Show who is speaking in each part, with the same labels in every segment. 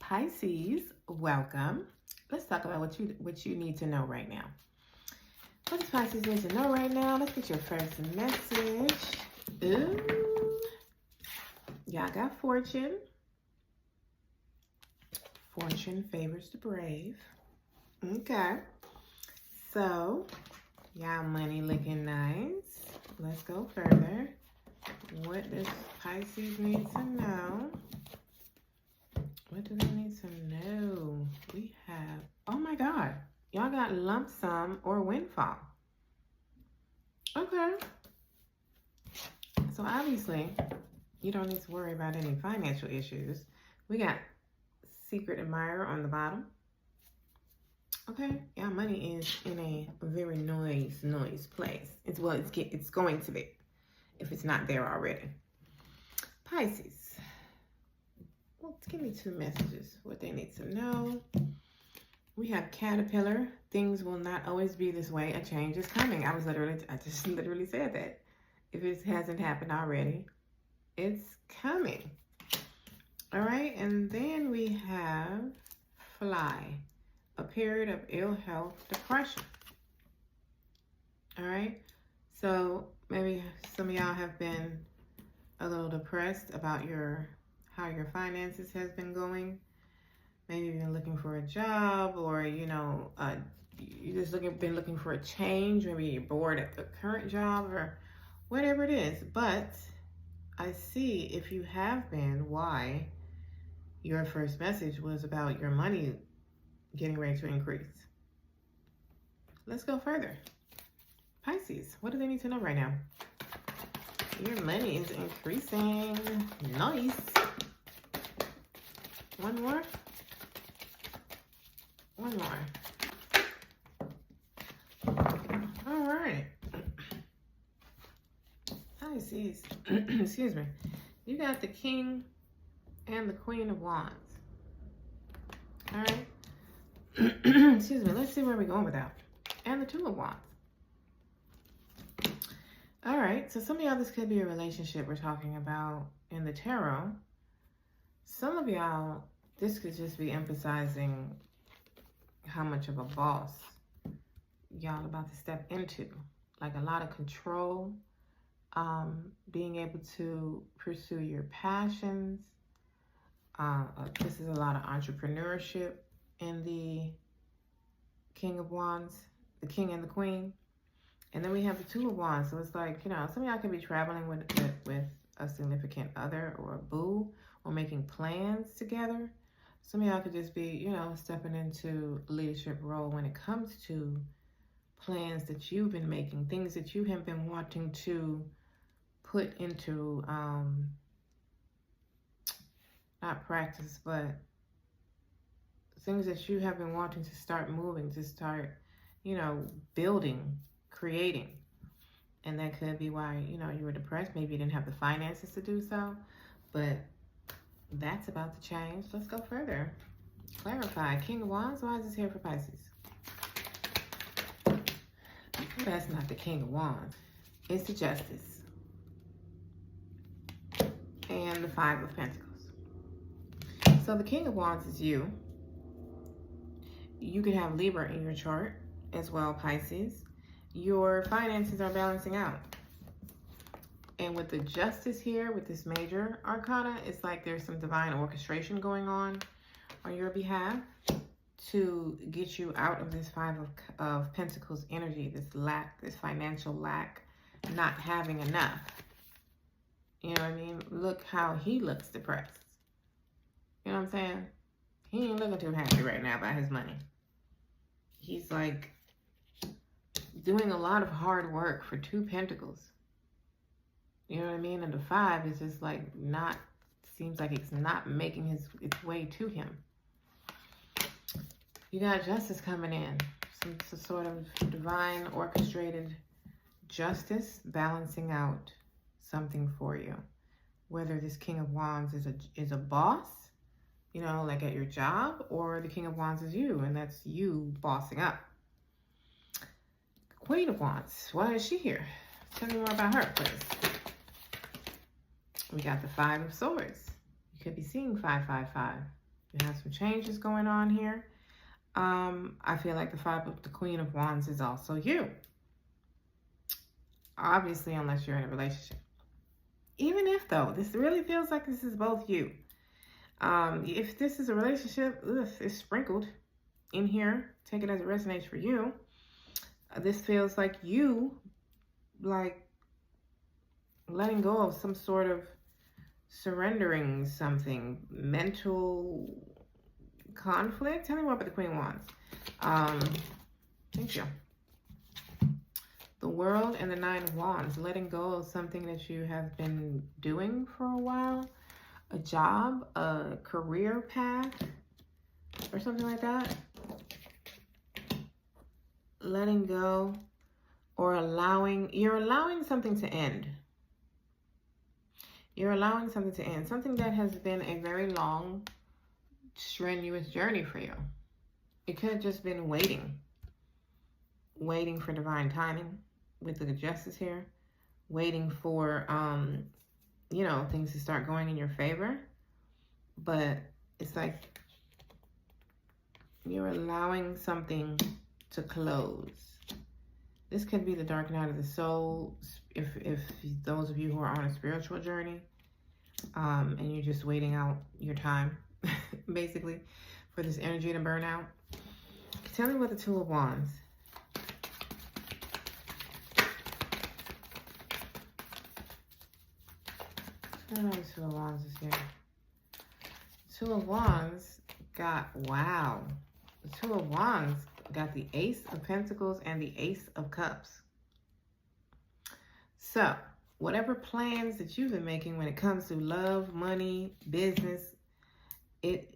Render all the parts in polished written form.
Speaker 1: Pisces, welcome. Let's talk about what you need to know right now. What does Pisces need to know right now? Let's get your first message. Ooh. Y'all got fortune. Fortune favors the brave. Okay. So, y'all money looking nice. Let's go further. What does Pisces need to know? What do they need to know? We have, oh my God, y'all got lump sum or windfall. Okay. So obviously, you don't need to worry about any financial issues. We got secret admirer on the bottom. Okay, y'all money is in a very noise place. It's going to be, if it's not there already. Pisces. Well, give me two messages, what they need to know. We have caterpillar. Things will not always be this way. A change is coming. I just literally said that. If it hasn't happened already, it's coming. All right, and then we have fly. A period of ill health, depression. All right, so maybe some of y'all have been a little depressed about how your finances has been going. Maybe you're looking for a job, or you just been looking for a change. Maybe you're bored at the current job or whatever it is. But I see, if you have been, why your first message was about your money getting ready to increase. Let's go further. Pisces, what do they need to know right now? Your money is increasing. Nice. One more. One more. All right. Pisces, excuse me. You got the King and the Queen of Wands. All right. Excuse me. Let's see where we're going with that. And the Two of Wands. All right. So some of y'all, this could be a relationship we're talking about in the tarot. Some of y'all, this could just be emphasizing how much of a boss y'all about to step into. Like a lot of control, being able to pursue your passions. This is a lot of entrepreneurship in the King of Wands, the King and the Queen. And then we have the Two of Wands. So it's like, some of y'all could be traveling with a significant other or a boo, or making plans together. Some of y'all could just be, stepping into a leadership role when it comes to plans that you've been making, things that you have been wanting to put into, not practice, but things that you have been wanting to start moving, to start, building, creating. And that could be why, you were depressed. Maybe you didn't have the finances to do so, but that's about to change. Let's go further. Clarify. King of Wands, why is this here for Pisces? That's not the King of Wands. It's the Justice. And the Five of Pentacles. So the King of Wands is you. You could have Libra in your chart as well, Pisces. Your finances are balancing out. And with the Justice here, with this major arcana, it's like there's some divine orchestration going on your behalf to get you out of this Five of Pentacles energy, this lack, this financial lack, not having enough. You know what I mean? Look how he looks depressed. You know what I'm saying? He ain't looking too happy right now about his money. He's like doing a lot of hard work for Two Pentacles. You know what I mean? And the Five is just like seems like it's not making its way to him. You got Justice coming in. Some sort of divine orchestrated justice balancing out something for you. Whether this King of Wands is a boss, like at your job, or the King of Wands is you, and that's you bossing up. Queen of Wands, why is she here? Tell me more about her, please. We got the Five of Swords. You could be seeing 555. You have some changes going on here. I feel like the Queen of Wands is also you. Obviously, unless you're in a relationship. Even if, though, this really feels like this is both you. If this is a relationship, it's sprinkled in here. Take it as it resonates for you. This feels like you, like, letting go of some sort of surrendering something. Mental conflict. Tell me more about the Queen of Wands. Thank you. The World and the Nine of Wands. Letting go of something that you have been doing for a while. A job, a career path, or something like that. Letting go or you're allowing something to end. You're allowing something to end. Something that has been a very long, strenuous journey for you. It could have just been waiting for divine timing with the Justice here, waiting for, you know, things to start going in your favor. But it's like you're allowing something to close. This could be the dark night of the soul, if those of you who are on a spiritual journey, and you're just waiting out your time, basically, for this energy to burn out. Tell me what the Two of Wands. I know the Two of Wands is here. Two of Wands got, wow. The Two of Wands got the Ace of Pentacles and the Ace of Cups. So, whatever plans that you've been making when it comes to love, money, business,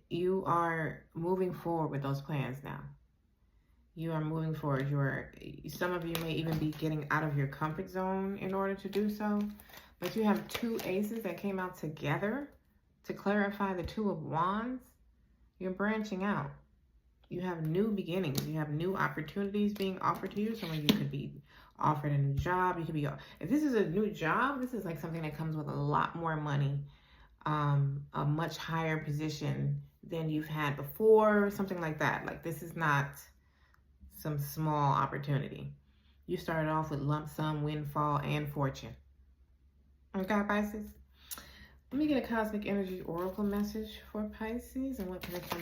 Speaker 1: you are moving forward with those plans now. You are moving forward. Some of you may even be getting out of your comfort zone in order to do so. But you have two aces that came out together to clarify the Two of Wands. You're branching out. You have new beginnings. You have new opportunities being offered to you. Some of you could be offered a new job. You could be, if this is a new job, this is like something that comes with a lot more money, a much higher position than you've had before, something like that. Like, this is not some small opportunity. You started off with lump sum, windfall, and fortune. Okay, Pisces? Let me get a cosmic energy oracle message for Pisces and what can they come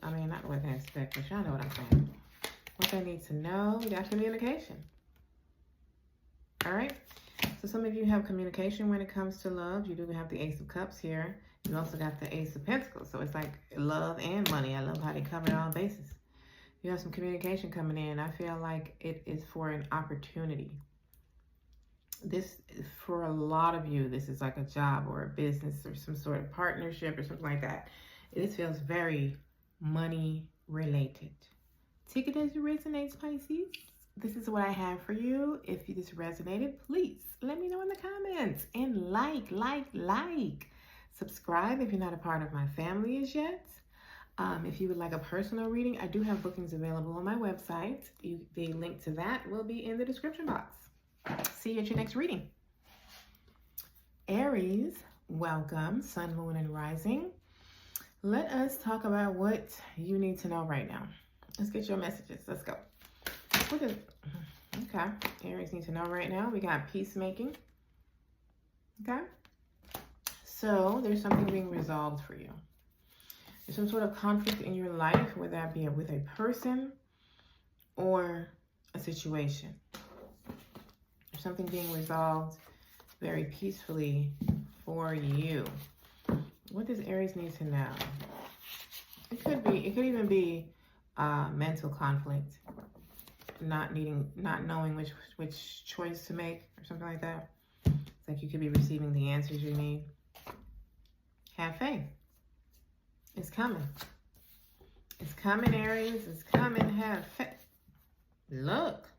Speaker 1: not what they expect, but y'all know what I'm saying. What they need to know. We got communication. All right? So some of you have communication when it comes to love. You do have the Ace of Cups here. You also got the Ace of Pentacles. So it's like love and money. I love how they cover all bases. You have some communication coming in. I feel like it is for an opportunity. This, for a lot of you, this is like a job or a business or some sort of partnership or something like that. This feels very money related. Take it as it resonates, Pisces. This is what I have for you. If this resonated, please let me know in the comments. And like. Subscribe if you're not a part of my family as yet. If you would like a personal reading, I do have bookings available on my website. The link to that will be in the description box. See you at your next reading. Aries, welcome, Sun, Moon, and Rising. Let us talk about what you need to know right now. Let's get your messages. Let's go. Okay. Aries need to know right now. We got peacemaking. Okay. So there's something being resolved for you. There's some sort of conflict in your life, whether that be with a person or a situation. There's something being resolved very peacefully for you. What does Aries need to know? It could even be mental conflict, not knowing which choice to make or something like that. It's like you could be receiving the answers you need. Have faith. It's coming. It's coming, Aries. It's coming. Have faith. Look.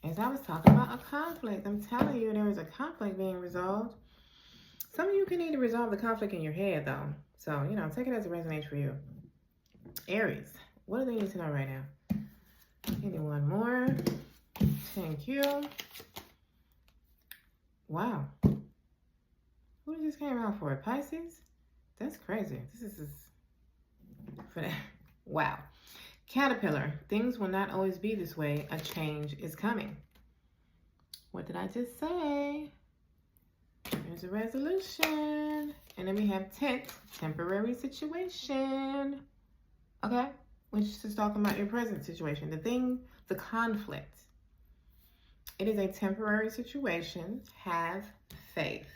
Speaker 1: As I was talking about a conflict, I'm telling you there is a conflict being resolved. Some of you can need to resolve the conflict in your head, though. So, take it as it resonates for you. Aries, what do they need to know right now? Give me one more. Thank you. Wow. Who just came out for it? Pisces? That's crazy. This is for that. Wow. Caterpillar, things will not always be this way. A change is coming. What did I just say? There's a resolution. And then we have tent, temporary situation. Okay? Which is talking about your present situation. The conflict. It is a temporary situation. Have faith.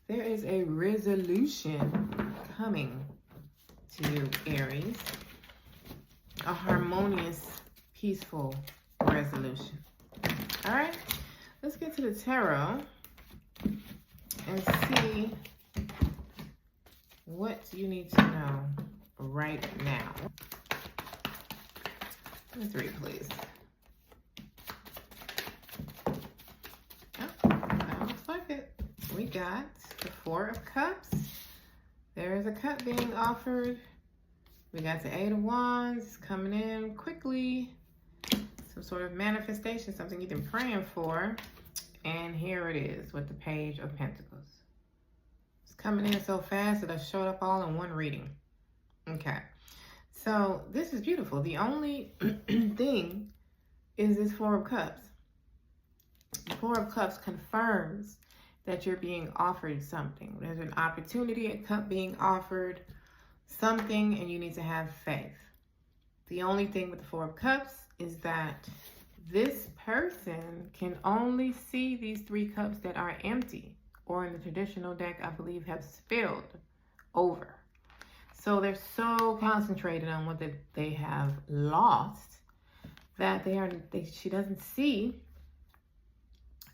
Speaker 1: There is a resolution coming to you, Aries. A harmonious, peaceful resolution. All right? Let's get to the tarot and see what you need to know right now. Let's read, please. Oh, that looks like it. We got the Four of Cups. There is a cup being offered. We got the Eight of Wands coming in quickly. Some sort of manifestation, something you've been praying for. And here it is with the Page of Pentacles. It's coming in so fast that I showed up all in one reading. Okay. So this is beautiful. The only thing is this Four of Cups. The Four of Cups confirms that you're being offered something. There's an opportunity, a cup being offered, something, and you need to have faith. The only thing with the Four of Cups is that this person can only see these three cups that are empty, or in the traditional deck, I believe, have spilled over. So they're so concentrated on what they have lost that she doesn't see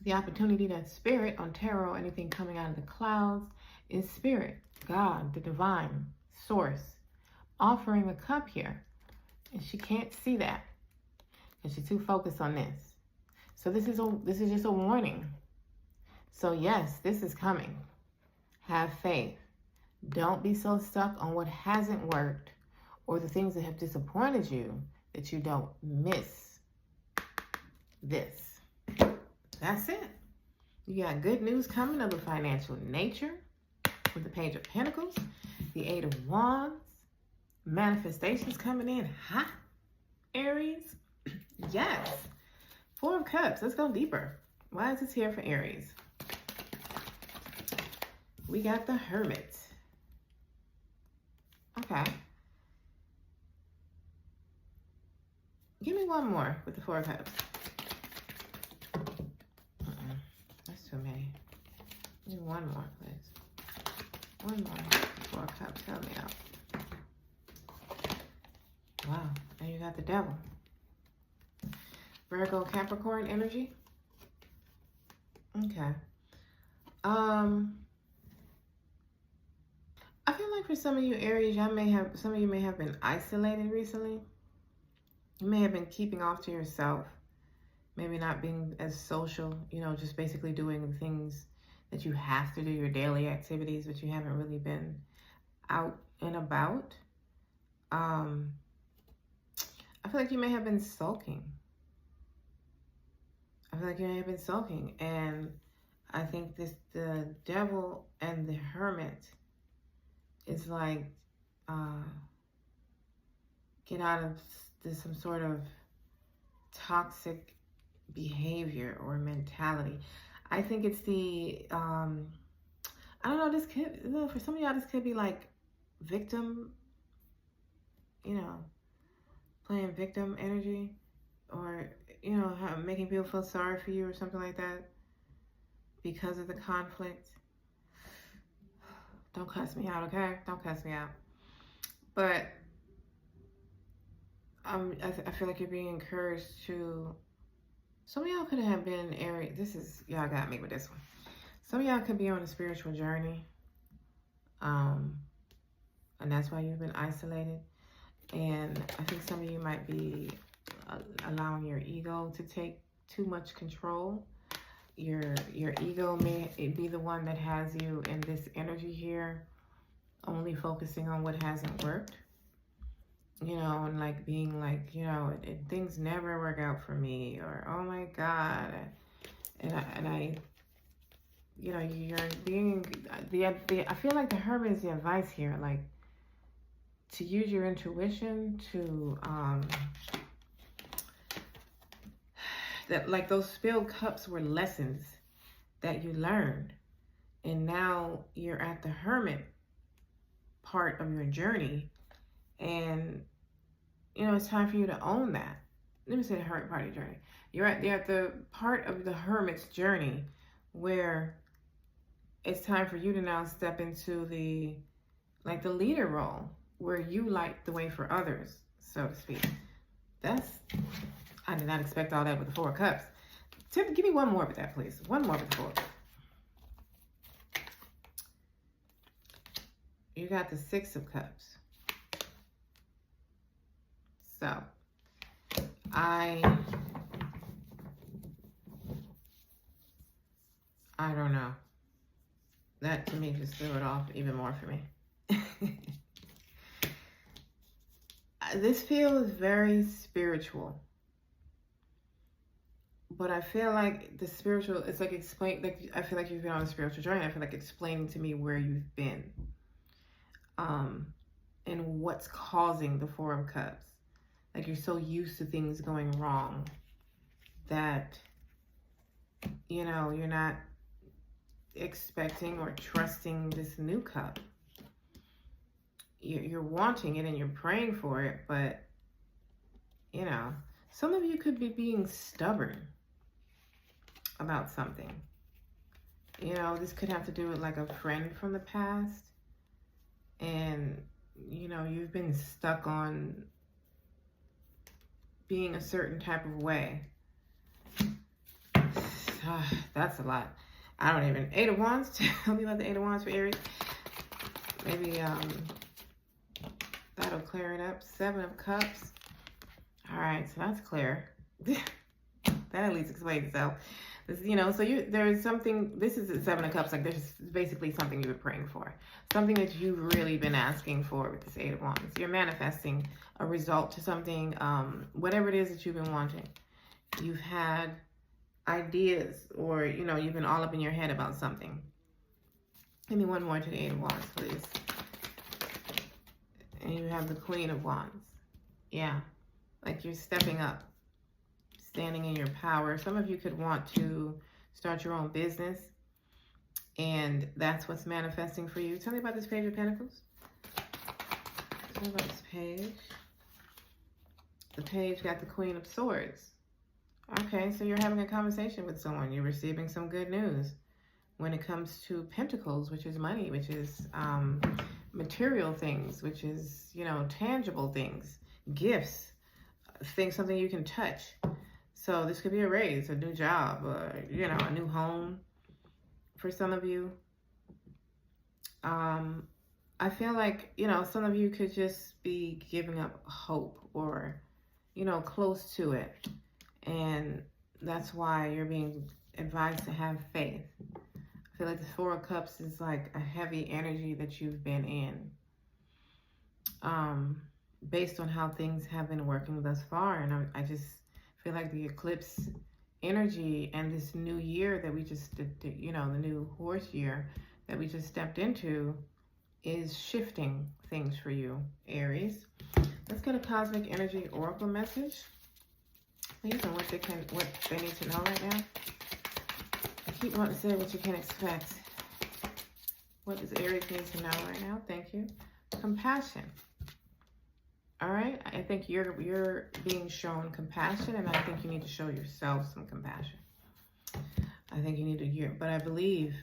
Speaker 1: the opportunity that spirit on tarot, anything coming out of the clouds, is spirit, God, the divine source, offering a cup here. And she can't see that. And she's too focused on this. So this is just a warning. So yes, this is coming. Have faith. Don't be so stuck on what hasn't worked or the things that have disappointed you that you don't miss this. That's it. You got good news coming of a financial nature with the Page of Pentacles, the Eight of Wands, manifestations coming in hot, Aries. Yes. Four of Cups. Let's go deeper. Why is this here for Aries? We got the Hermit. Okay. Give me one more with the Four of Cups. That's too many. Give me one more, please. One more. Four of Cups. Help me out. Wow. And you got the Devil. Virgo, Capricorn energy. Okay. I feel like for some of you Aries, some of you may have been isolated recently. You may have been keeping off to yourself. Maybe not being as social, just basically doing the things that you have to do, your daily activities, but you haven't really been out and about. I feel like you may have been sulking. And I think the Devil and the Hermit is like, get out of some sort of toxic behavior or mentality. I think it's the, I don't know, this could, for some of y'all, this could be like victim, playing victim energy, or, making people feel sorry for you or something like that because of the conflict. Don't cuss me out, okay? Don't cuss me out. But I feel like you're being encouraged to, some of y'all could have been Aries. Y'all got me with this one. Some of y'all could be on a spiritual journey. And that's why you've been isolated. And I think some of you might be allowing your ego to take too much control. Your ego may be the one that has you in this energy here, only focusing on what hasn't worked. And like being like, things never work out for me, or oh my God. And I you know, you're being, I feel like the Hermit is the advice here, like to use your intuition to, that like those spilled cups were lessons that you learned. And now you're at the Hermit part of your journey. And, you know, it's time for you to own that. Let me say the Hermit part of your journey. You're at the part of the Hermit's journey where it's time for you to now step into the leader role, where you light the way for others, so to speak. I did not expect all that with the Four of Cups. Tip, give me one more with that, please. One more with the Four. You got the Six of Cups. So, I don't know. That to me just threw it off even more for me. This feels very spiritual. But I feel like the spiritual, it's like I feel like you've been on a spiritual journey. I feel like explaining to me where you've been. And what's causing the Four of Cups. Like you're so used to things going wrong that, you know, you're not expecting or trusting this new cup. You're wanting it and you're praying for it, but, you know, some of you could be being stubborn about something. You know, this could have to do with like a friend from the past. And, you know, you've been stuck on being a certain type of way. That's a lot. I don't even. Eight of Wands. Tell me about the Eight of Wands for Aries. Maybe that'll clear it up. Seven of Cups. All right, so that's clear. That at least explains itself. This, you know, so there's something. This is the Seven of Cups. Like there's basically something you've been praying for, something that you've really been asking for with this Eight of Wands. You're manifesting a result to something, whatever it is that you've been wanting. You've had ideas, or you know, you've been all up in your head about something. Give me one more to the Eight of Wands, please. And you have the Queen of Wands. Yeah, like you're stepping up, standing in your power. Some of you could want to start your own business, and that's what's manifesting for you. Tell me about this Page of Pentacles. Tell me about this page. The page got the Queen of Swords. Okay, so you're having a conversation with someone. You're receiving some good news when it comes to Pentacles, which is money, which is material things, which is, you know, tangible things, gifts, things, something you can touch. So this could be a raise, a new job, you know, a new home for some of you. I feel like, you know, some of you could just be giving up hope, or, you know, close to it. And that's why you're being advised to have faith. I feel like the Four of Cups is like a heavy energy that you've been in. Based on how things have been working thus far. And I just feel like the eclipse energy and this new year that we just did, you know, the new horse year that we just stepped into is shifting things for you, Aries. Let's get a cosmic energy oracle message, please, on what they need to know right now. I keep wanting to say what you can expect. What does Aries need to know right now? Thank you. Compassion. All right, I think you're being shown compassion, and I think you need to show yourself some compassion. I think you need to but I believe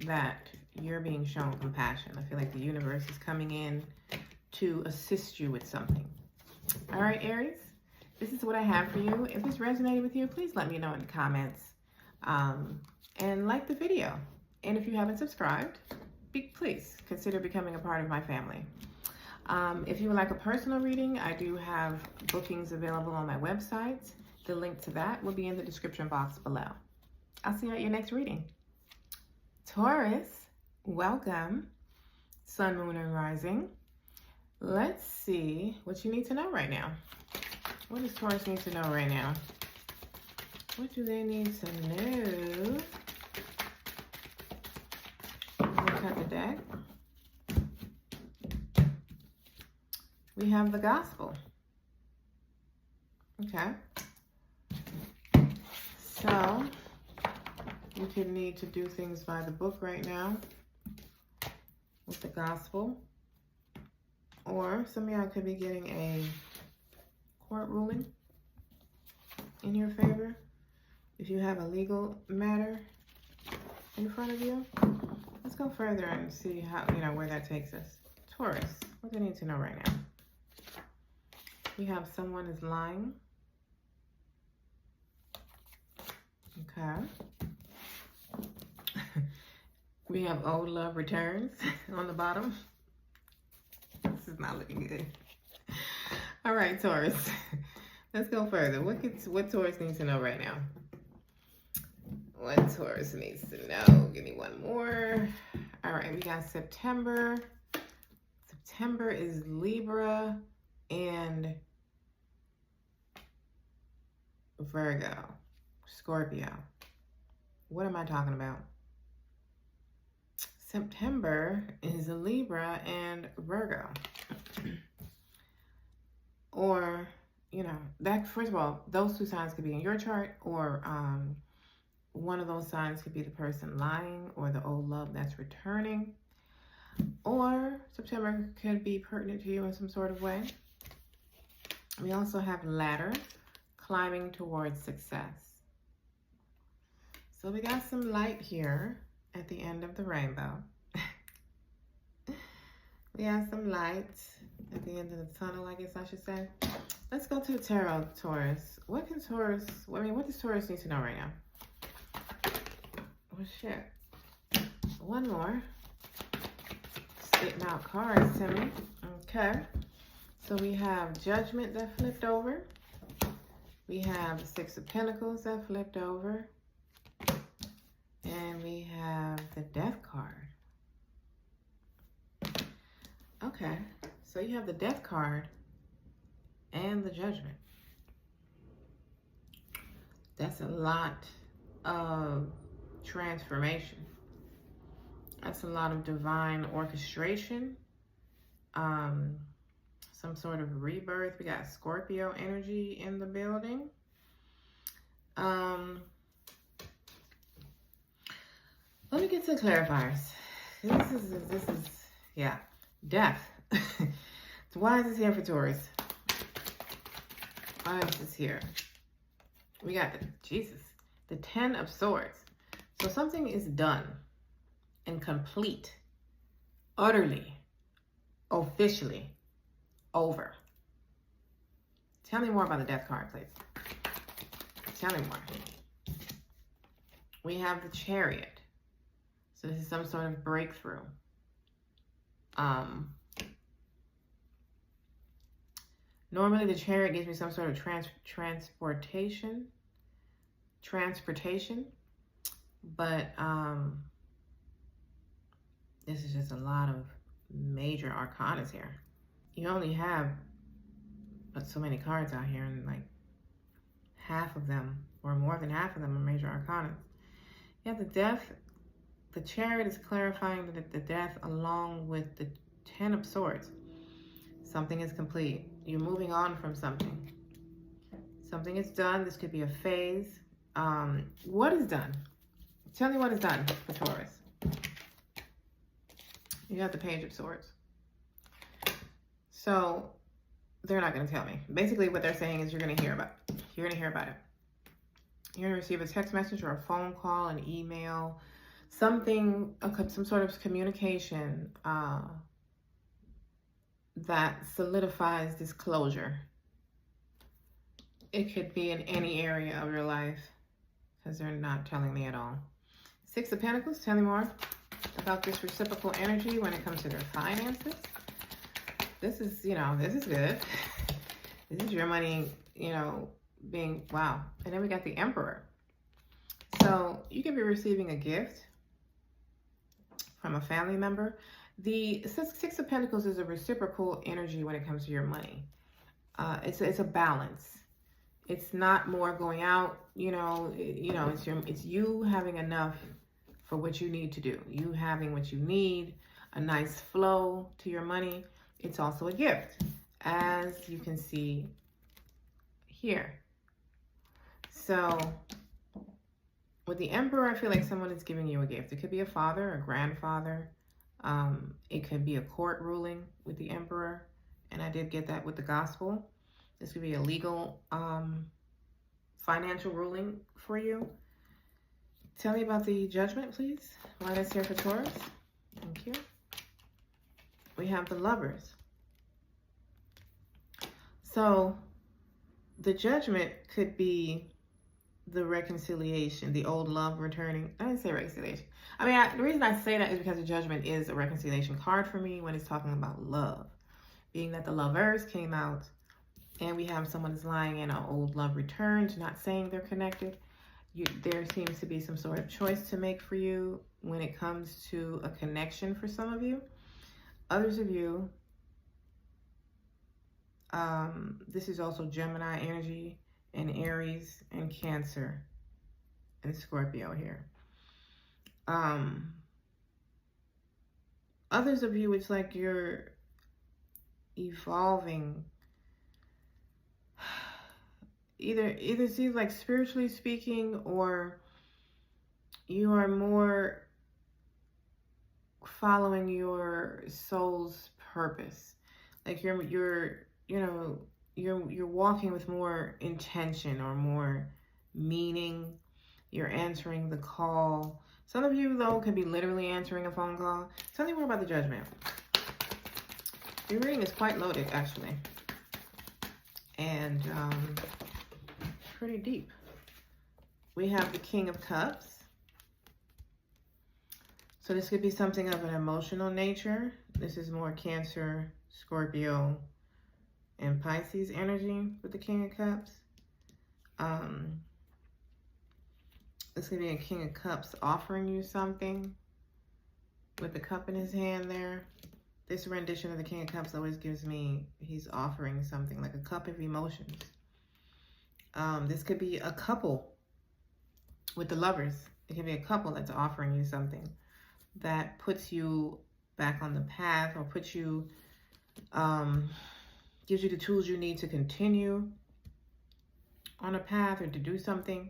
Speaker 1: that you're being shown compassion. I feel like the universe is coming in to assist you with something. All right, Aries, this is what I have for you. If this resonated with you, please let me know in the comments, and like the video. And if you haven't subscribed, please consider becoming a part of my family. If you would like a personal reading, I do have bookings available on my website. The link to that will be in the description box below. I'll see you at your next reading. Taurus, welcome. Sun, Moon, and Rising. Let's see what you need to know right now. What does Taurus need to know right now? What do they need to know? cut the deck. We have the Gospel. Okay. So, you could need to do things by the book right now with the Gospel. Or some of y'all could be getting a court ruling in your favor. If you have a legal matter in front of you, let's go further and see how, where that takes us. Taurus, what do you need to know right now? We have someone is lying. Okay. We have old love returns on the bottom. This is not looking good. All right, Taurus. Let's go further. What Taurus needs to know right now? What Taurus needs to know? Give me one more. All right, we got September. September is Libra and Virgo, Scorpio. What am I talking about? September is a Libra and Virgo. Or, that, first of all, those two signs could be in your chart, or one of those signs could be the person lying or the old love that's returning. Or September could be pertinent to you in some sort of way. We also have ladder, climbing towards success. So we got some light here at the end of the rainbow. We have some light at the end of the tunnel, I guess I should say. Let's go to the tarot, Taurus. What does Taurus need to know right now? Oh, shit. One more. Spitting out cards to me. Okay. So we have Judgment that flipped over. We have the Six of Pentacles that flipped over. And we have the Death card. Okay, so you have the Death card and the Judgment. That's a lot of transformation. That's a lot of divine orchestration. Some sort of rebirth. We got Scorpio energy in the building. Let me get to the clarifiers. This is, yeah, death. So why is this here for Taurus? Why is this here? We got the 10 of Swords. So something is done and complete, utterly, officially over. Tell me more about the Death card, please. Tell me more. We have the Chariot. So this is some sort of breakthrough. Normally the Chariot gives me some sort of transportation, but this is just a lot of major arcana here. You only have but so many cards out here, and like half of them, or more than half of them, are major arcana. You have the Death. The Chariot is clarifying the Death along with the 10 of Swords. Something is complete. You're moving on from something. Something is done. This could be a phase. What is done? Tell me what is done for Taurus. You got the Page of Swords. So they're not going to tell me. Basically what they're saying is you're going to hear about it. You're going to hear about it. You're going to receive a text message or a phone call, an email, something, some sort of communication that solidifies this closure. It could be in any area of your life, because they're not telling me at all. Six of Pentacles, tell me more about this reciprocal energy when it comes to their finances. This is, this is good. This is your money, being, wow. And then we got the Emperor. So you could be receiving a gift from a family member. The Six of Pentacles is a reciprocal energy when it comes to your money. It's a balance. It's not more going out, it's you having enough for what you need to do. You having what you need, a nice flow to your money. It's also a gift, as you can see here. So with the Emperor, I feel like someone is giving you a gift. It could be a father, a grandfather. It could be a court ruling with the Emperor. And I did get that with the Gospel. This could be a legal, financial ruling for you. Tell me about the Judgment, please. Why that's here for Taurus. Thank you. We have the Lovers. So the Judgment could be the reconciliation, the old love returning. I didn't say reconciliation. I mean, the reason I say that is because the Judgment is a reconciliation card for me when it's talking about love. Being that the Lovers came out and we have someone is lying in an old love returns, not saying they're connected. There seems to be some sort of choice to make for you when it comes to a connection for some of you. Others of you, this is also Gemini energy and Aries and Cancer and Scorpio here. Others of you, it's like you're evolving. Either seems like spiritually speaking, or you are more following your soul's purpose. Like you're walking with more intention or more meaning. You're answering the call. Some of you, though, could be literally answering a phone call. Tell me more about the Judgment. Your reading is quite loaded, actually. And pretty deep. We have the King of Cups. So this could be something of an emotional nature. This is more Cancer, Scorpio, and Pisces energy with the King of Cups. This could be a King of Cups offering you something with the cup in his hand there. This rendition of the King of Cups always gives me, he's offering something like a cup of emotions. This could be a couple with the Lovers. It could be a couple that's offering you something that puts you back on the path, or puts you, gives you the tools you need to continue on a path or to do something.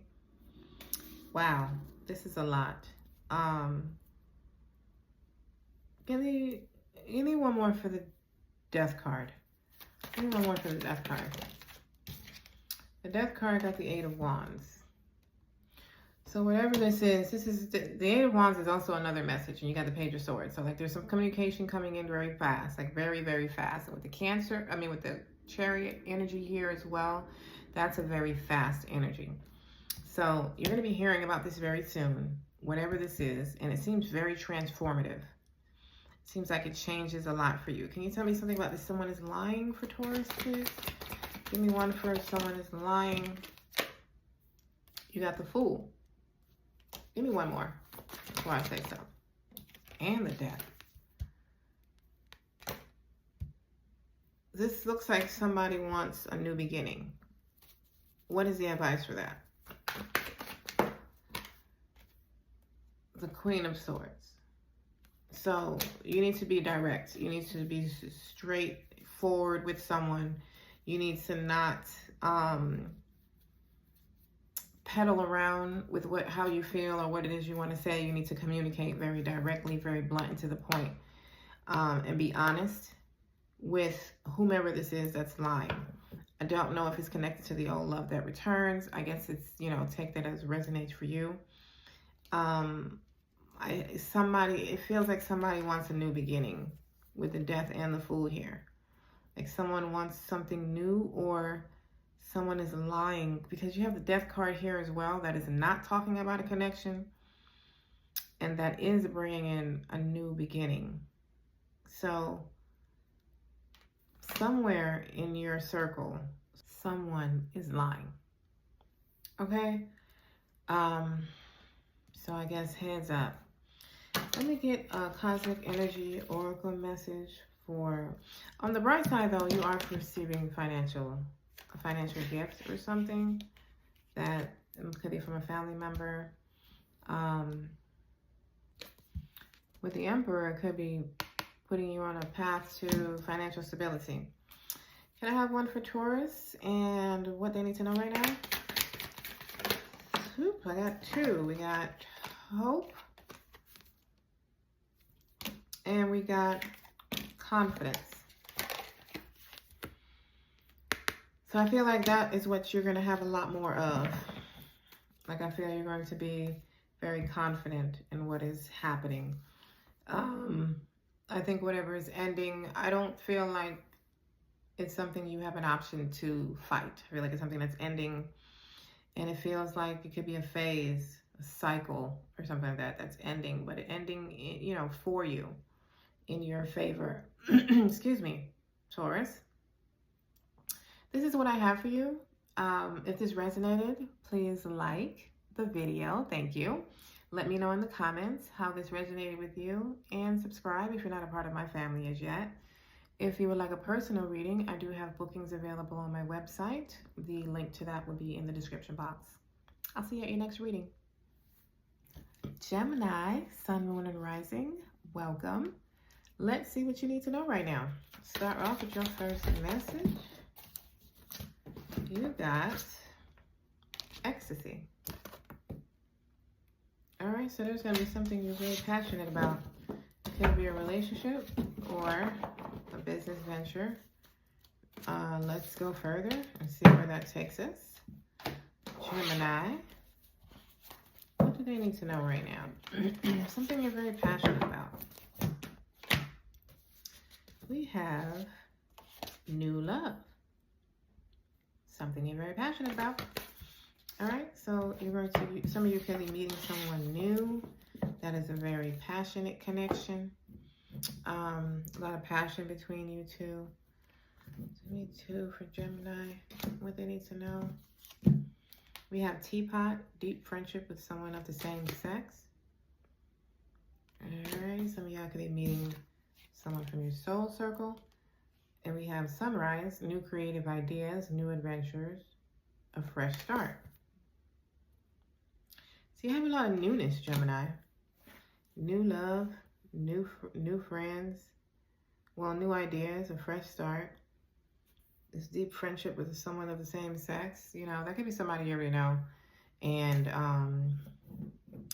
Speaker 1: Wow, this is a lot. Give me one more for the Death card. Give me one more for the Death card. The Death card got the Eight of Wands. So whatever this is the Eight of Wands is also another message, and you got the Page of Swords. So like there's some communication coming in very fast, like very, very fast. And with the Cancer, with the Chariot energy here as well, that's a very fast energy. So you're going to be hearing about this very soon, whatever this is, and it seems very transformative. It seems like it changes a lot for you. Can you tell me something about this? Someone is lying for Taurus, please? Give me one for someone is lying. You got the Fool. Give me one more before I say so. And the Death. This looks like somebody wants a new beginning. What is the advice for that? The Queen of Swords. So you need to be direct. You need to be straightforward with someone. You need to not peddle around with how you feel or what it is you want to say. You need to communicate very directly, very blunt and to the point, and be honest with whomever this is that's lying. I don't know if it's connected to the old love that returns. I guess it's, take that as resonates for you. It feels like somebody wants a new beginning with the Death and the Fool here. Like someone wants something new, or someone is lying, because you have the Death card here as well. That is not talking about a connection, and that is bringing in a new beginning. So somewhere in your circle, someone is lying. Okay? So I guess heads up. Let me get a Cosmic Energy Oracle message for... On the bright side, though, you are receiving a financial gift or something. That could be from a family member. With the Emperor, it could be putting you on a path to financial stability. Can I have one for Taurus and what they need to know right now? Oop, I got two. We got hope and we got confidence. So I feel like that is what you're going to have a lot more of. Like, I feel you're going to be very confident in what is happening. I think whatever is ending, I don't feel like it's something you have an option to fight. I feel like it's something that's ending, and it feels like it could be a phase, a cycle, or something like that that's ending, but ending, you know, for you, in your favor. Excuse me, Taurus. This is what I have for you. If this resonated, please like the video. Thank you. Let me know in the comments how this resonated with you, and subscribe if you're not a part of my family as yet. If you would like a personal reading, I do have bookings available on my website. The link to that will be in the description box. I'll see you at your next reading. Gemini, Sun, Moon, and Rising, welcome. Let's see what you need to know right now. Start off with your first message. You got ecstasy. All right, so there's going to be something you're very passionate about. It could be a relationship or a business venture. Let's go further and see where that takes us. Gemini, what do they need to know right now? Something you're very passionate about. We have new love. Something you're very passionate about. All right, so you're going to, some of you can be meeting someone new. That is a very passionate connection. A lot of passion between you two. Me too for Gemini. What they need to know. We have teapot, deep friendship with someone of the same sex. All right, some of y'all could be meeting someone from your soul circle. And we have sunrise, new creative ideas, new adventures, a fresh start. So you have a lot of newness, Gemini. New love, new friends, well, new ideas, a fresh start. This deep friendship with someone of the same sex, you know, that could be somebody you already know. And,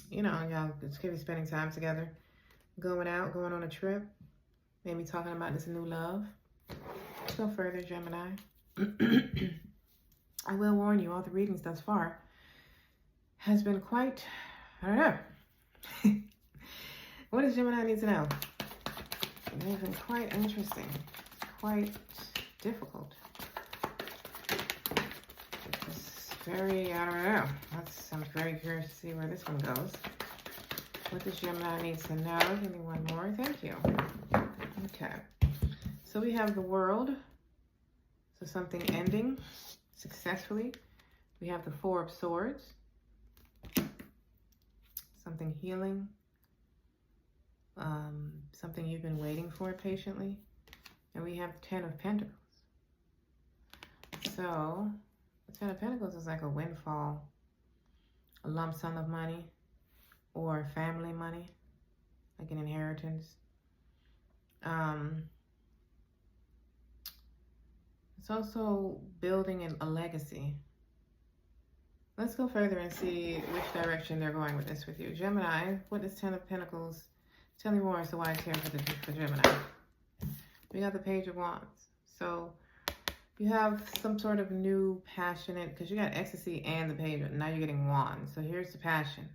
Speaker 1: you know, y'all could be spending time together, going out, going on a trip, maybe talking about this new love. Let's go further, Gemini. I will warn you, all the readings thus far has been quite, I don't know. What does Gemini need to know? They've been quite interesting, quite difficult. It's very, I don't know. I'm very curious to see where this one goes. What does Gemini need to know? Give me one more. Thank you. Okay. So we have the World. So something ending successfully. We have the Four of Swords. Something healing. Something you've been waiting for patiently. And we have Ten of Pentacles. So the Ten of Pentacles is like a windfall, a lump sum of money, or family money, like an inheritance. It's also building a legacy. Let's go further and see which direction they're going with this with you. Gemini, what is Ten of Pentacles? Tell me more as to why I care for Gemini. We got the Page of Wands. So you have some sort of new passionate, because you got ecstasy and the Page, now you're getting Wands. So here's the passion.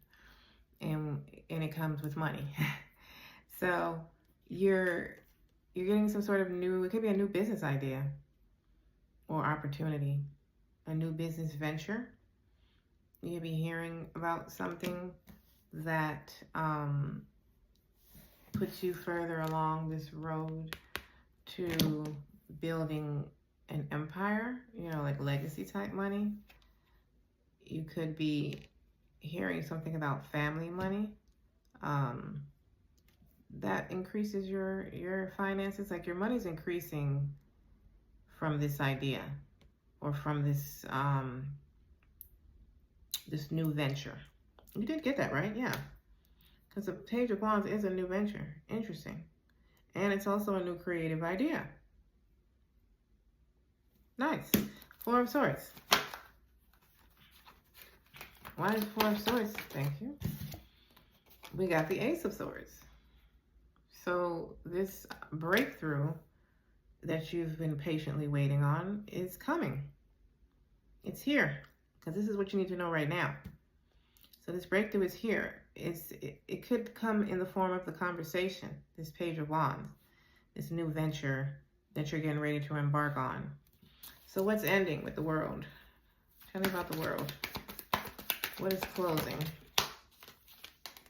Speaker 1: And it comes with money. So you're getting some sort of new, it could be a new business idea or opportunity, a new business venture. You'll be hearing about something that puts you further along this road to building an empire, you know, like legacy type money. You could be hearing something about family money. That increases your finances, like your money's increasing from this idea or from this this new venture. You did get that right, yeah. Because the Page of Wands is a new venture. Interesting. And it's also a new creative idea. Nice. Four of Swords. Why is Four of Swords? Thank you. We got the Ace of Swords. So this breakthrough that you've been patiently waiting on is coming. It's here. Because this is what you need to know right now. So this breakthrough is here. It could come in the form of the conversation, this Page of Wands, this new venture that you're getting ready to embark on. So what's ending with the World? Tell me about the World. What is closing?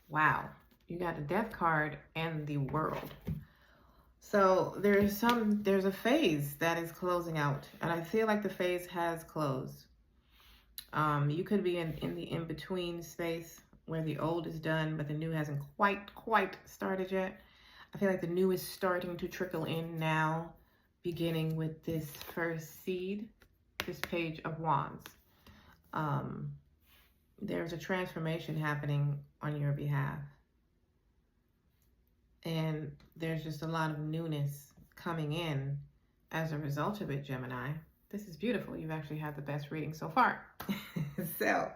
Speaker 1: Wow. You got the Death card and the World. So there's a phase that is closing out. And I feel like the phase has closed. You could be in the in-between space where the old is done, but the new hasn't quite started yet. I feel like the new is starting to trickle in now, beginning with this first seed, this Page of Wands. There's a transformation happening on your behalf. And there's just a lot of newness coming in as a result of it, Gemini. This is beautiful. You've actually had the best reading so far. So,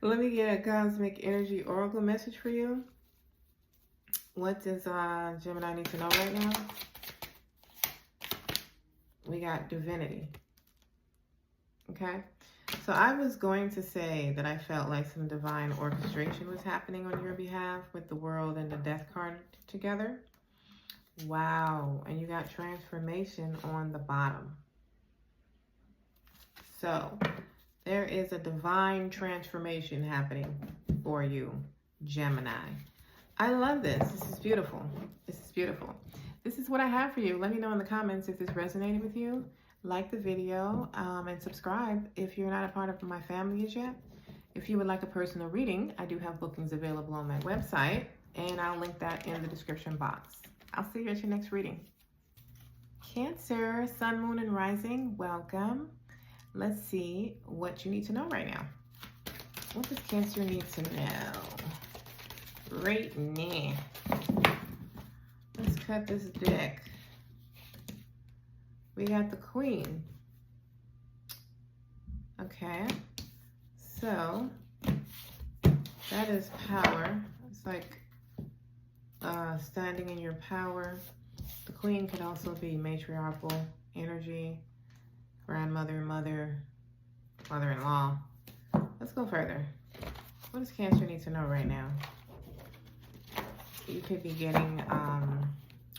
Speaker 1: let me get a cosmic energy oracle message for you. What does Gemini need to know right now? We got divinity. Okay. So I was going to say that I felt like some divine orchestration was happening on your behalf with the World and the Death card together. Wow. And you got transformation on the bottom. So there is a divine transformation happening for you, Gemini. I love this. This is beautiful. This is beautiful. This is what I have for you. Let me know in the comments if this resonated with you. Like the video and subscribe if you're not a part of my family as yet. If you would like a personal reading, I do have bookings available on my website, and I'll link that in the description box. I'll see you at your next reading. Cancer, Sun, Moon, and Rising, welcome. Let's see what you need to know right now. What does Cancer need to know right now? Let's cut this deck. We got the Queen. Okay. So, that is power. It's like standing in your power. The Queen could also be matriarchal energy, grandmother, mother, mother-in-law. Let's go further. What does Cancer need to know right now? You could be getting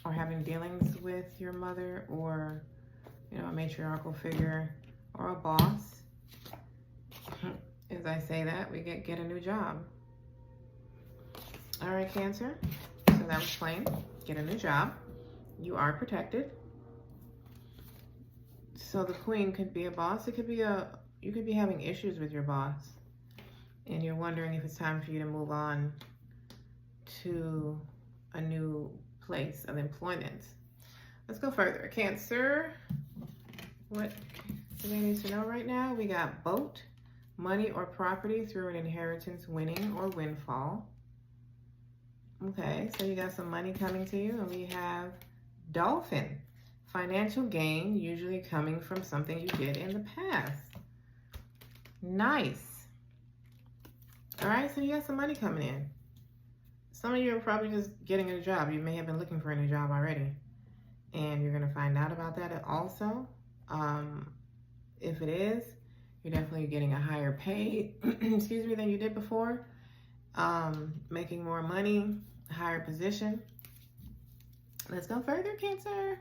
Speaker 1: or having dealings with your mother, or a matriarchal figure, or a boss. As I say that, we get a new job. All right, Cancer. So that was plain. Get a new job. You are protected. So the Queen could be a boss. It could be you could be having issues with your boss, and you're wondering if it's time for you to move on to a new place of employment. Let's go further. Cancer. What do they need to know right now? We got boat, money or property through an inheritance, winning or windfall. Okay, so you got some money coming to you. And we have dolphin, financial gain, usually coming from something you did in the past. Nice. All right, so you got some money coming in. Some of you are probably just getting a job. You may have been looking for a new job already, and you're going to find out about that also. If it is, you're definitely getting a higher pay, excuse me, than you did before. Making more money, higher position. Let's go further, Cancer.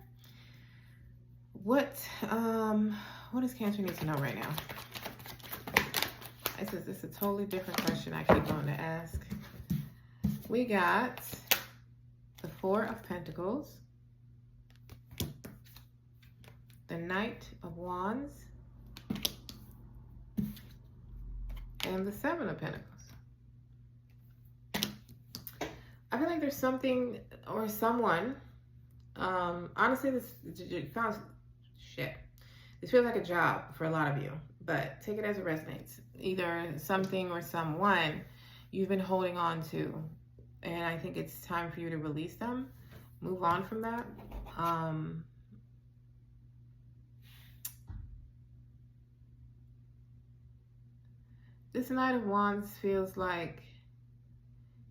Speaker 1: What does Cancer need to know right now? This is a totally different question I keep going to ask. We got the Four of Pentacles, the Knight of Wands, and the Seven of Pentacles. I feel like there's something or someone, honestly, this feels like a job for a lot of you, but take it as it resonates. Either something or someone you've been holding on to. And I think it's time for you to release them. Move on from that. This Knight of Wands feels like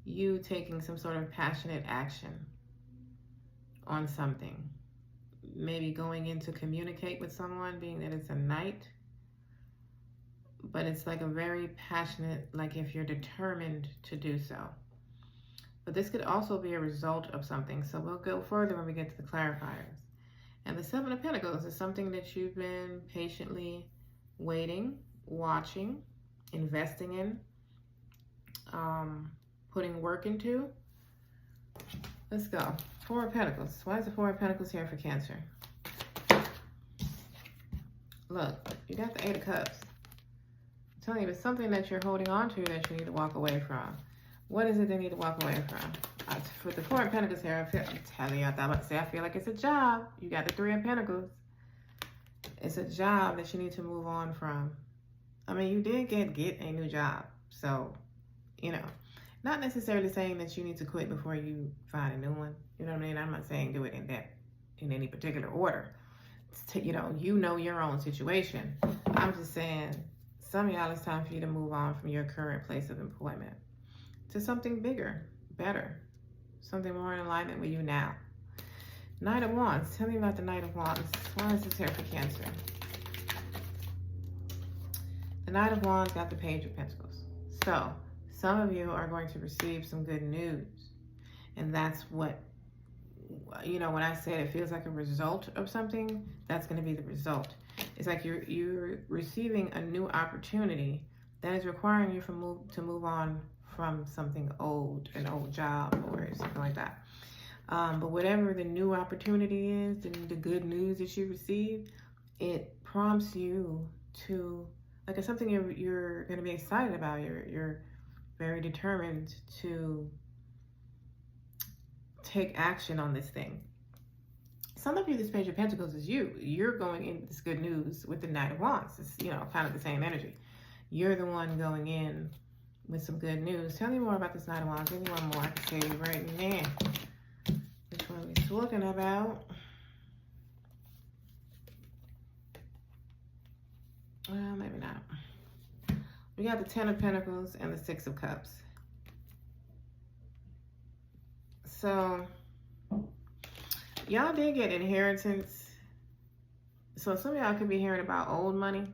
Speaker 1: you taking some sort of passionate action on something. Maybe going in to communicate with someone, being that it's a knight. But it's like a very passionate, like if you're determined to do so. But this could also be a result of something. So we'll go further when we get to the clarifiers. And the Seven of Pentacles is something that you've been patiently waiting, watching, investing in, putting work into. Let's go. Four of Pentacles. Why is the Four of Pentacles here for Cancer? Look, you got the Eight of Cups. I'm telling you, it's something that you're holding on to that you need to walk away from. What is it they need to walk away from? With the Four of Pentacles here, I'm telling you, I thought about to say, I feel like it's a job. You got the Three of Pentacles. It's a job that you need to move on from. I mean, you did get a new job. So, you know, not necessarily saying that you need to quit before you find a new one. You know what I mean? I'm not saying do it in any particular order. You know your own situation. I'm just saying, some of y'all, it's time for you to move on from your current place of employment to something bigger, better, something more in alignment with you now. Knight of Wands. Tell me about the Knight of Wands. Why is this here for Cancer? The Knight of Wands got the Page of Pentacles. So, some of you are going to receive some good news. And that's what, you know, when I said it feels like a result of something, that's going to be the result. It's like you're receiving a new opportunity that is requiring you to move on from something old, an old job or something like that. But whatever the new opportunity is, the good news that you receive, it prompts you to, like, it's something you're going to be excited about. You're very determined to take action on this thing. Some of you, this Page of Pentacles is you. You're going in this good news with the Knight of Wands. It's, you know, kind of the same energy. You're the one going in with some good news. Tell me more about this Knight of Wands. Give me one more. I can tell you right now which one we're talking about. Well, maybe not. We got the Ten of Pentacles and the Six of Cups. So, y'all did get inheritance. So some of y'all could be hearing about old money.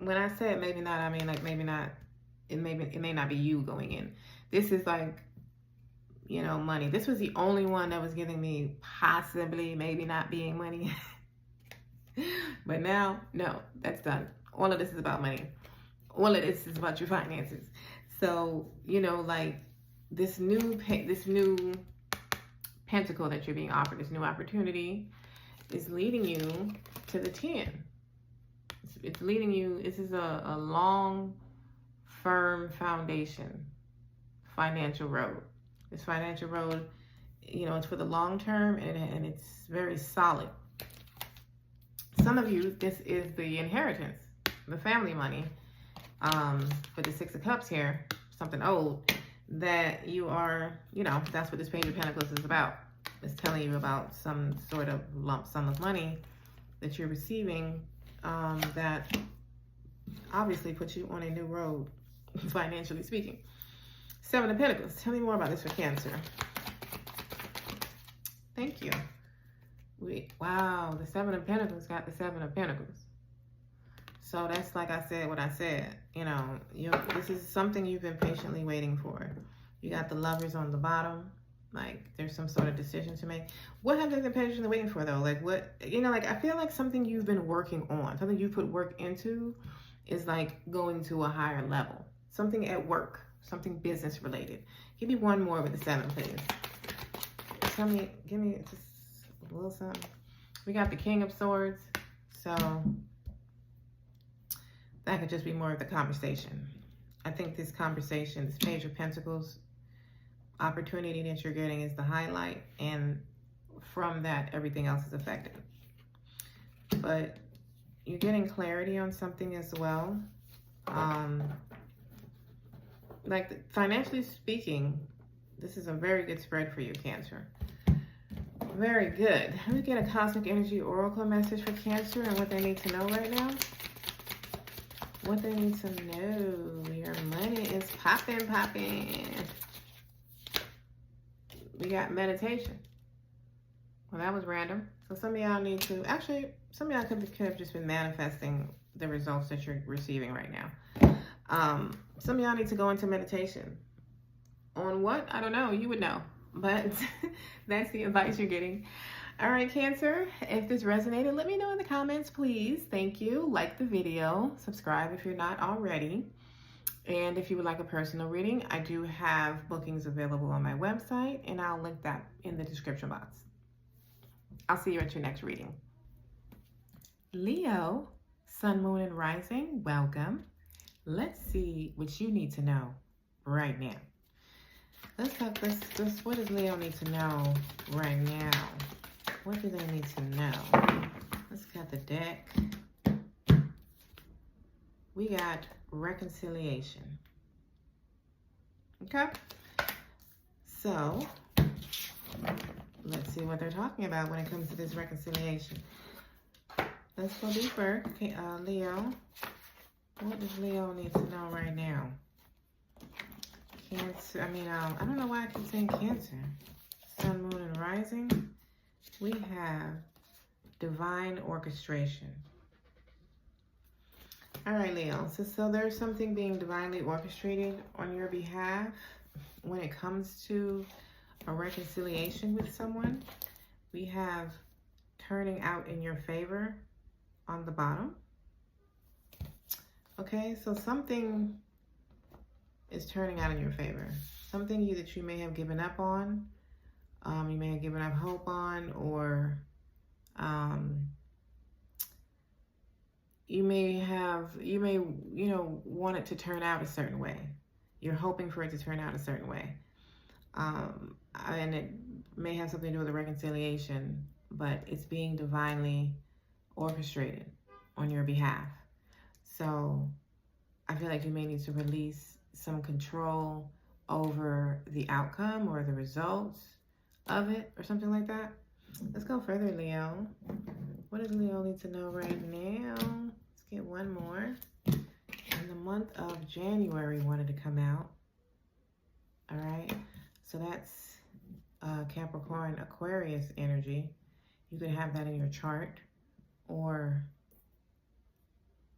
Speaker 1: When I said maybe not, I mean like maybe not. It may not be you going in. This is like, you know, money. This was the only one that was giving me possibly maybe not being money. But now, no, that's done. All of this is about money. All of this is about your finances. So, you know, like this new pentacle that you're being offered, this new opportunity is leading you to the 10. It's leading you, this is a long, firm foundation, financial road. This financial road, you know, it's for the long term and it's very solid. Some of you, this is the inheritance, the family money. With the Six of Cups here, something old that you are, you know, that's what this Page of Pentacles is about. It's telling you about some sort of lump sum of money that you're receiving that obviously puts you on a new road, financially speaking. Seven of Pentacles. Tell me more about this for Cancer. Thank you. Wow, the Seven of Pentacles got the Seven of Pentacles. So that's like I said, what I said, you know, this is something you've been patiently waiting for. You got the Lovers on the bottom. Like there's some sort of decision to make. What have they been patiently waiting for though? Like what, you know, like I feel like something you've been working on, something you put work into is like going to a higher level. Something at work, something business related. Give me one more with the Seven, please. Give me just a little something. We got the King of Swords. So that could just be more of the conversation. I think this conversation, this Page of Pentacles opportunity that you're getting is the highlight. And from that, everything else is affected. But, You're getting clarity on something as well. Like financially speaking, this is a very good spread for you, Cancer. Very good. Let me get a cosmic energy oracle message for Cancer and what they need to know right now. What they need to know. Your money is popping. We got meditation. Well, that was random. So some of y'all need to, actually, some of y'all could have just been manifesting the results that you're receiving right now. Some of y'all need to go into meditation. On what? I don't know. You would know. But that's the advice you're getting. All right, Cancer, if this resonated, let me know in the comments, please. Thank you. Like the video. Subscribe if you're not already. And if you would like a personal reading, I do have bookings available on my website, and I'll link that in the description box. I'll see you at your next reading. Leo, Sun, Moon, and Rising, welcome. Let's see what you need to know right now. Let's what does Leo need to know right now? What do they need to know? Let's get the deck. We got reconciliation. Okay? So, let's see what they're talking about when it comes to this reconciliation. Let's go deeper. Okay, Leo. What does Leo need to know right now? Cancer. I don't know why I keep saying Cancer. Sun, Moon, and Rising. We have divine orchestration. All right, Leo. So there's something being divinely orchestrated on your behalf when it comes to a reconciliation with someone. We have turning out in your favor on the bottom. Okay, so something is turning out in your favor. Something that you may have given up on. You may have given up hope on, or you may want it to turn out a certain way. You're hoping for it to turn out a certain way. And it may have something to do with a reconciliation, but it's being divinely orchestrated on your behalf. So I feel like you may need to release some control over the outcome or the results of it or something like that. Let's go further, Leo. What does Leo need to know right now? Let's get one more. And the month of January wanted to come out. All right. So that's Capricorn, Aquarius energy. You could have that in your chart, or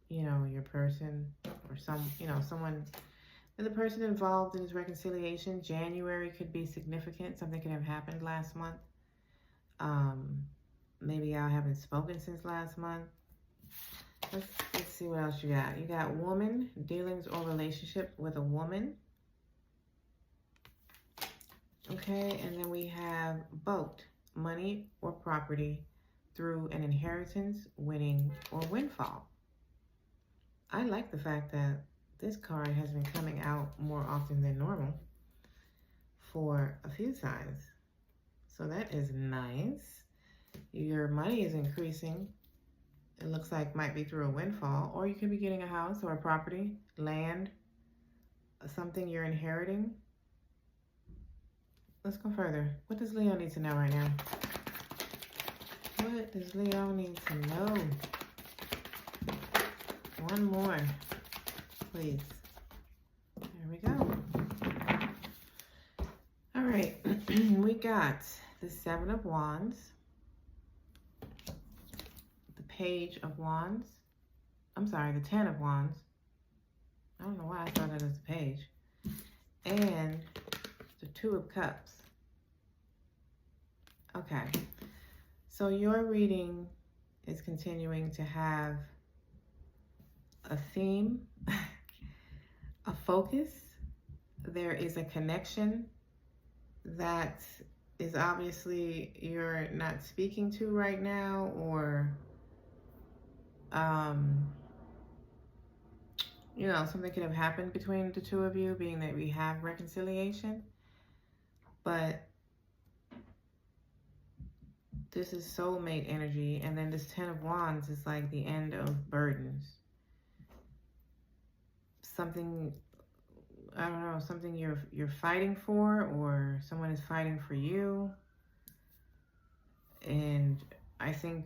Speaker 1: your person, or someone, and the person involved in this reconciliation. January could be significant. Something could have happened last month. Maybe y'all haven't spoken since last month. Let's see what else you got. You got woman, dealings or relationship with a woman. Okay, and then we have boat, money or property through an inheritance, winning or windfall. I like the fact that this card has been coming out more often than normal for a few signs. So that is nice. Your money is increasing. It looks like might be through a windfall, or you could be getting a house or a property, land, something you're inheriting. Let's go further. What does Leo need to know right now? What does Leo need to know? One more, please. There we go. All right, we got the Seven of Wands, the Page of Wands. I'm sorry, the Ten of Wands. I don't know why I thought that was the Page. And the Two of Cups. Okay, so your reading is continuing to have a theme, a focus. There is a connection that is obviously you're not speaking to right now, or something could have happened between the two of you, being that we have reconciliation. But This is soulmate energy. And then this 10 of Wands is like the end of burdens. Something, I don't know, something you're fighting for, or someone is fighting for you. And I think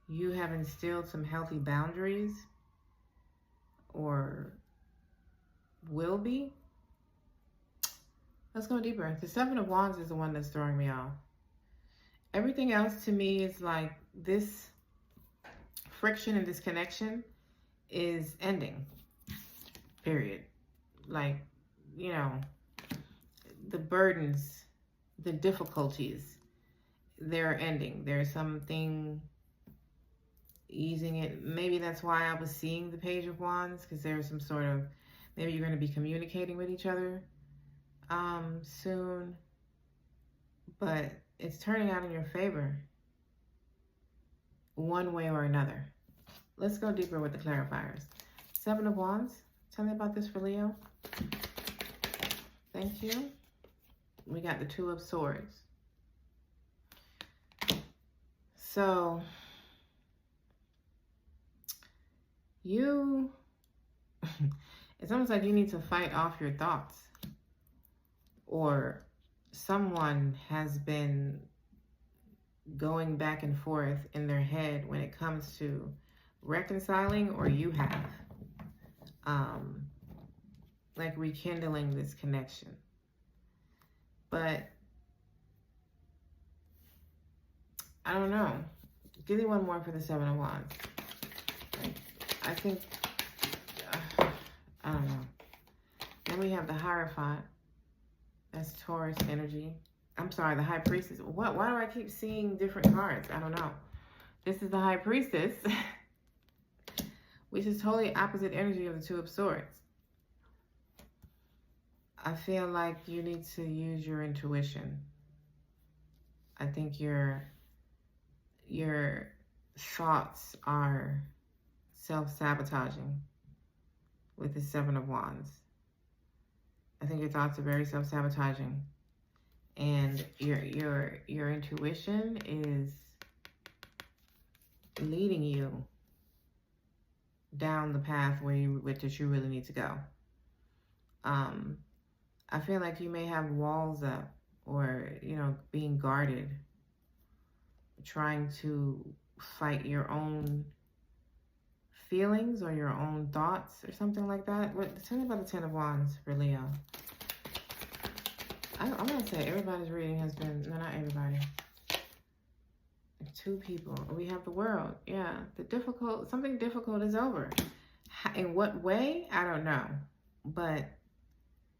Speaker 1: you have instilled some healthy boundaries, or will be. Let's go deeper. The 7 of Wands is the one that's throwing me off. Everything else to me is like this friction and this connection is ending. Period. Like, you know, the burdens, the difficulties, they're ending. There's something easing it. Maybe that's why I was seeing the Page of Wands, because there's some sort of, maybe you're going to be communicating with each other soon, but it's turning out in your favor one way or another. Let's go deeper with the clarifiers. 7 of Wands, tell me about this for Leo. Thank you. We got the 2 of Swords. So you, it's almost like you need to fight off your thoughts, or someone has been going back and forth in their head when it comes to reconciling, or you have, like rekindling this connection. But I don't know. Give me one more for the 7 of Wands. I think, I don't know. Then we have the Hierophant. That's Taurus energy. I'm sorry, the High Priestess. Why do I keep seeing different cards? I don't know. This is the High Priestess, which is totally opposite energy of the 2 of Swords. I feel like you need to use your intuition. I think your thoughts are self-sabotaging with the 7 of Wands. I think your thoughts are very self-sabotaging, and your intuition is leading you down the path where you really need to go. I feel like you may have walls up, or being guarded, trying to fight your own feelings or your own thoughts or something like that. Tell me about the 10 of Wands for Leo. I'm going to say everybody's reading has been, no, not everybody. 2 people. We have the World. Yeah. Something difficult is over. In what way? I don't know. But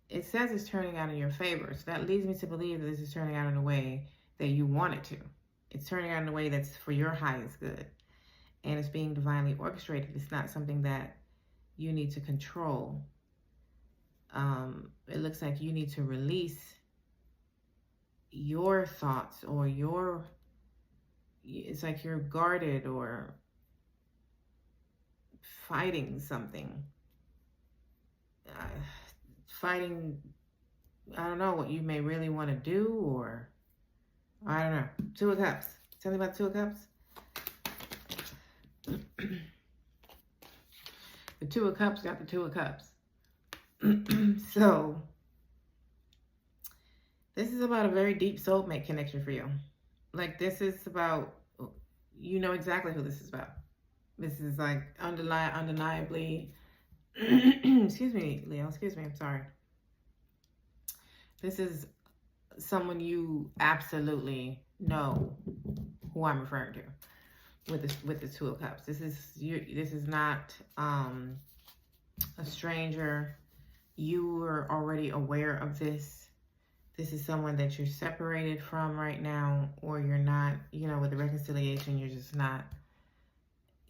Speaker 1: it says it's turning out in your favor. So that leads me to believe that this is turning out in a way that you want it to. It's turning out in a way that's for your highest good. And it's being divinely orchestrated. It's not something that you need to control. It looks like you need to release your thoughts, or it's like you're guarded or fighting something. Fighting, I don't know, what you may really want to do, or I don't know. 2 of Cups. Tell me about 2 of Cups. The 2 of Cups got the 2 of Cups. So this is about a very deep soulmate connection for you. Like, this is about, you know exactly who this is about. This is like undeniably, excuse me, Leo, excuse me, I'm sorry. This is someone you absolutely know who I'm referring to with the 2 of Cups. This is not a stranger. You are already aware of this. This is someone that you're separated from right now, or you're not, with the reconciliation, you're just not,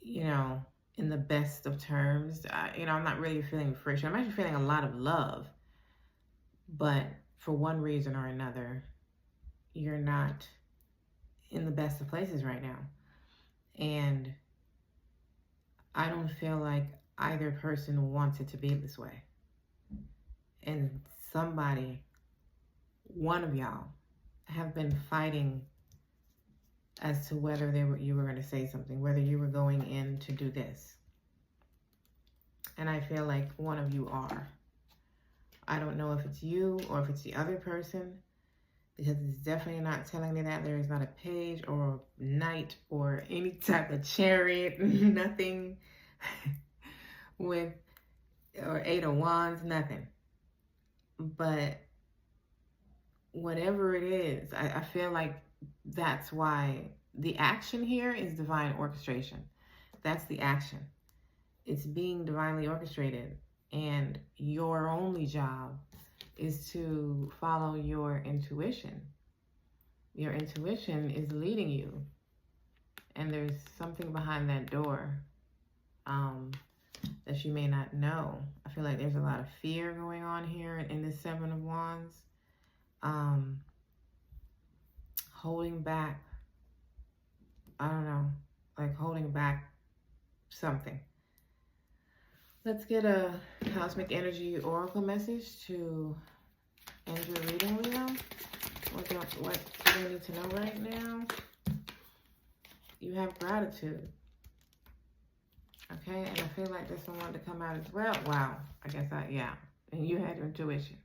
Speaker 1: in the best of terms. I'm not really feeling friction. I'm actually feeling a lot of love, but for one reason or another, you're not in the best of places right now. And I don't feel like either person wants it to be this way. And somebody, one of y'all, have been fighting as to whether you were going to say something, whether you were going in to do this. And I feel like one of you are. I don't know if it's you or if it's the other person, because it's definitely not telling me that. There is not a page or a knight or any type of chariot, nothing with, or 8 of wands, nothing. But whatever it is, I feel like that's why the action here is divine orchestration. That's the action. It's being divinely orchestrated. And your only job is to follow your intuition. Your intuition is leading you. And there's something behind that door that you may not know. I feel like there's a lot of fear going on here in this 7 of Wands. Holding back, I don't know, like holding back something. Let's get a Cosmic Energy Oracle message to end your reading, Leo. What do you need to know right now? You have gratitude. Okay, and I feel like this one wanted to come out as well. Wow, I guess yeah. And you had intuition.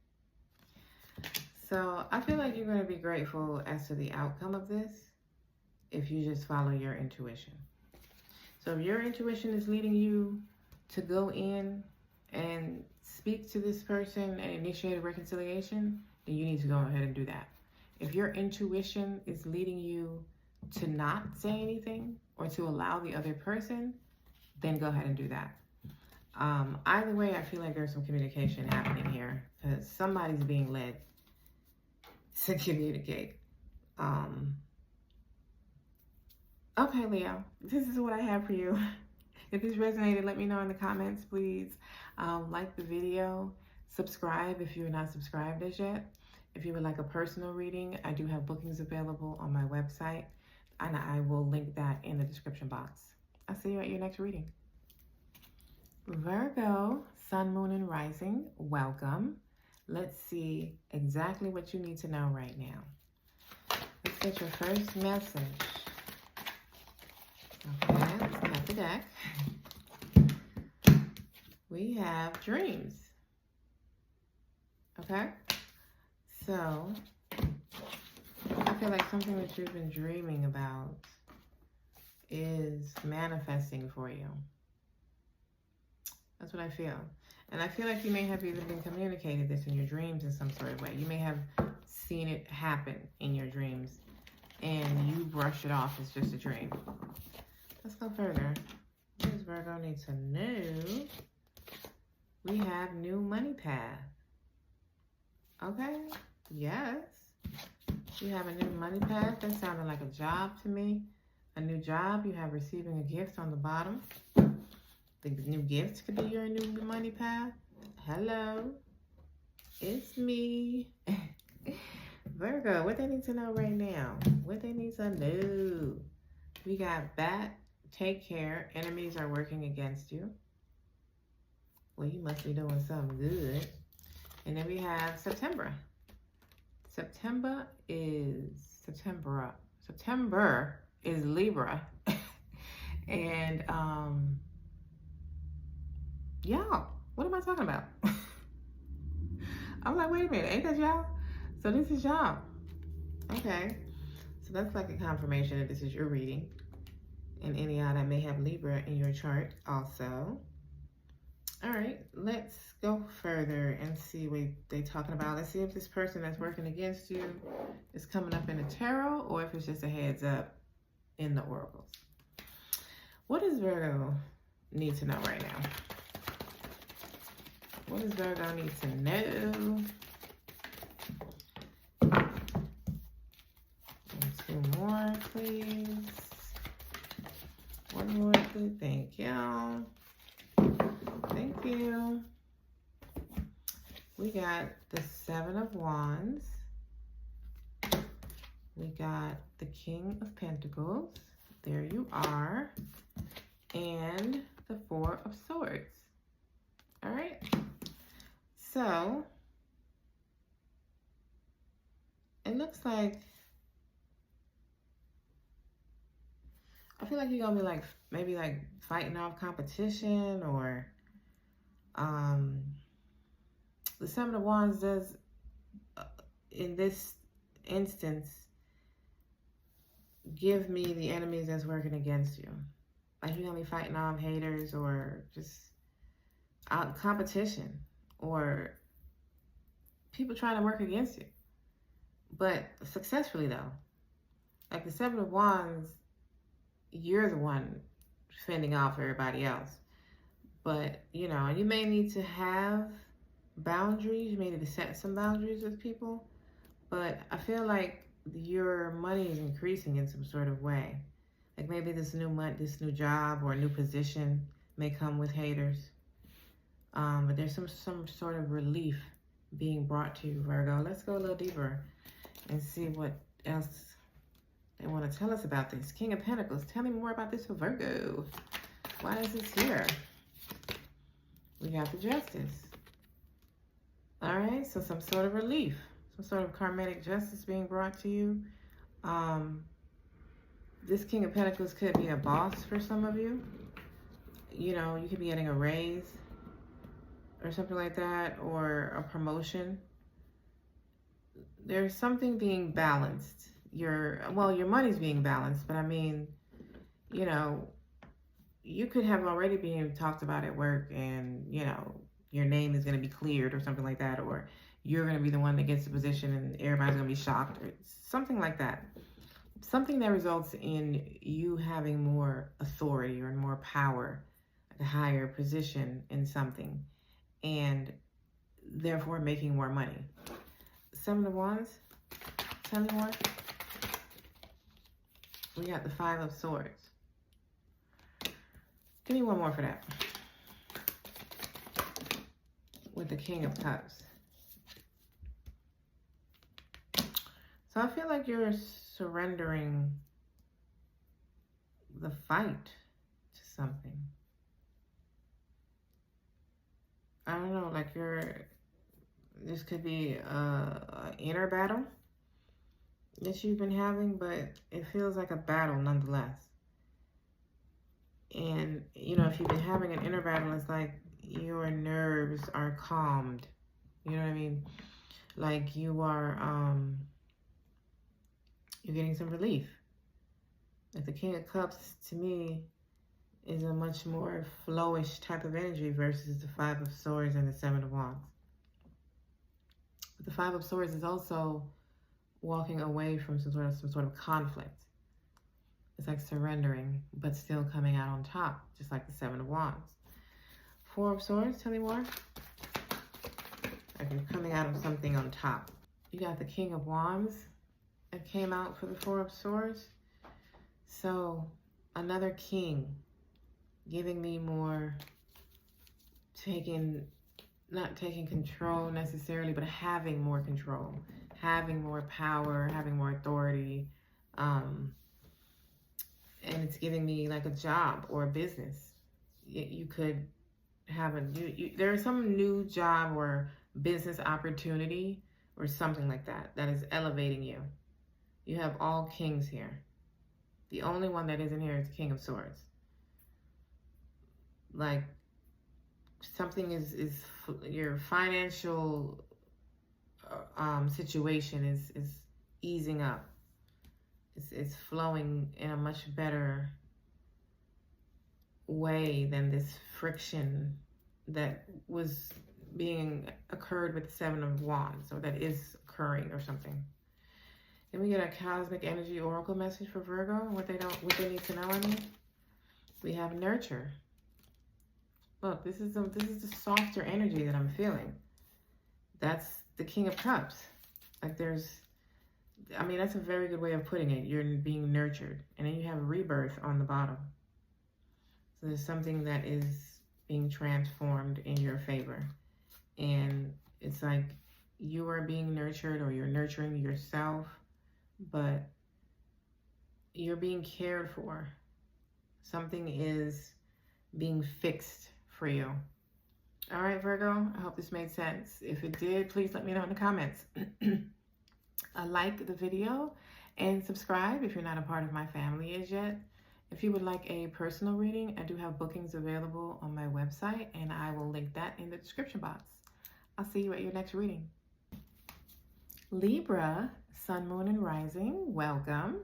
Speaker 1: So I feel like you're going to be grateful as to the outcome of this if you just follow your intuition. So if your intuition is leading you to go in and speak to this person and initiate a reconciliation, then you need to go ahead and do that. If your intuition is leading you to not say anything or to allow the other person, then go ahead and do that. Either way, I feel like there's some communication happening here because somebody's being led to communicate. Okay, Leo, this is what I have for you. If this resonated, let me know in the comments, please. Like the video, subscribe if you're not subscribed as yet. If you would like a personal reading, I do have bookings available on my website, and I will link that in the description box. I'll see you at your next reading. Virgo, Sun, Moon, and Rising, welcome. Let's see exactly what you need to know right now. Let's get your first message. Okay, let's cut the deck. We have dreams. Okay, so I feel like something that you've been dreaming about is manifesting for you. That's what I feel. And I feel like you may have even been communicated this in your dreams in some sort of way. You may have seen it happen in your dreams and you brush it off as just a dream. Let's go further. What does Virgo need to know? We have new money path. Okay, yes. You have a new money path. That sounded like a job to me. A new job. You have receiving a gift on the bottom. The new gift could be your new money path. Hello, it's me. Virgo, what they need to know right now? What they need to know? We got bat, take care. Enemies are working against you. Well, you must be doing something good. And then we have September. September is Libra. And y'all, what am I talking about? I'm like, wait a minute, ain't that y'all? So this is y'all. Okay. So that's like a confirmation that this is your reading. And any y'all that may have Libra in your chart also. All right, let's go further and see what they're talking about. Let's see if this person that's working against you is coming up in the tarot or if it's just a heads up in the oracles. What does Virgo need to know right now? What does Virgo need to know? And 2 more, please. 1 more, please. Thank y'all. Thank you. We got the 7 of Wands. We got the King of Pentacles. There you are. And the 4 of Swords. All right. So, it looks like I feel like you're going to be like, maybe like fighting off competition, or the Seven of Wands does, in this instance, give me the enemies that's working against you. Like you're going to be fighting off haters, or just out competition, or people trying to work against you. But successfully though. Like the Seven of Wands, you're the one fending off everybody else. But, you know, and you may need to have boundaries. You may need to set some boundaries with people. But I feel like your money is increasing in some sort of way. Like maybe this new job or a new position may come with haters. But there's some sort of relief being brought to you, Virgo. Let's go a little deeper and see what else they want to tell us about this. King of Pentacles. Tell me more about this for Virgo. Why is this here? We got the Justice. All right, so some sort of relief. Some sort of karmic justice being brought to you. This King of Pentacles could be a boss for some of you. You know, you could be getting a raise or something like that, or a promotion. There's something being balanced. Your money's being balanced, but I mean, you know, you could have already been talked about at work, and, you know, your name is going to be cleared or something like that, or you're going to be the one that gets the position and everybody's going to be shocked, or something like that. Something that results in you having more authority or more power, like a higher position in something, and therefore making more money. Seven of Wands, tell me more. We got the Five of Swords. Give me one more for that. With the King of Cups. So I feel like you're surrendering the fight to something. I don't know, like this could be an inner battle that you've been having, but it feels like a battle nonetheless. And, you know, if you've been having an inner battle, it's like your nerves are calmed. You know what I mean? Like you are, you're getting some relief. Like the King of Cups, to me, is a much more flowish type of energy versus the Five of Swords and the Seven of Wands. But the Five of Swords is also walking away from some sort of conflict. It's like surrendering, but still coming out on top, just like the Seven of Wands. Four of Swords, tell me more. Like you're coming out of something on top. You got the King of Wands that came out for the Four of Swords. So another king, giving me more, not taking control necessarily, but having more control, having more power, having more authority. And it's giving me like a job or a business. You could have there's some new job or business opportunity or something like that is elevating you. You have all kings here. The only one that isn't here is the King of Swords. Like something is your financial situation is easing up. It's flowing in a much better way than this friction that was occurred with the Seven of Wands, or that is occurring or something. Then we get a cosmic energy oracle message for Virgo, what they need to know. I mean, we have nurture. Look, this is the softer energy that I'm feeling. That's the King of Cups. Like that's a very good way of putting it. You're being nurtured. And then you have rebirth on the bottom. So there's something that is being transformed in your favor. And it's like you are being nurtured, or you're nurturing yourself, but you're being cared for. Something is being fixed for you. All right, Virgo, I hope this made sense. If it did, please let me know in the comments. Like the video and subscribe if you're not a part of my family as yet. If you would like a personal reading, I do have bookings available on my website, and I will link that in the description box. I'll see you at your next reading. Libra, Sun, Moon, and Rising, welcome.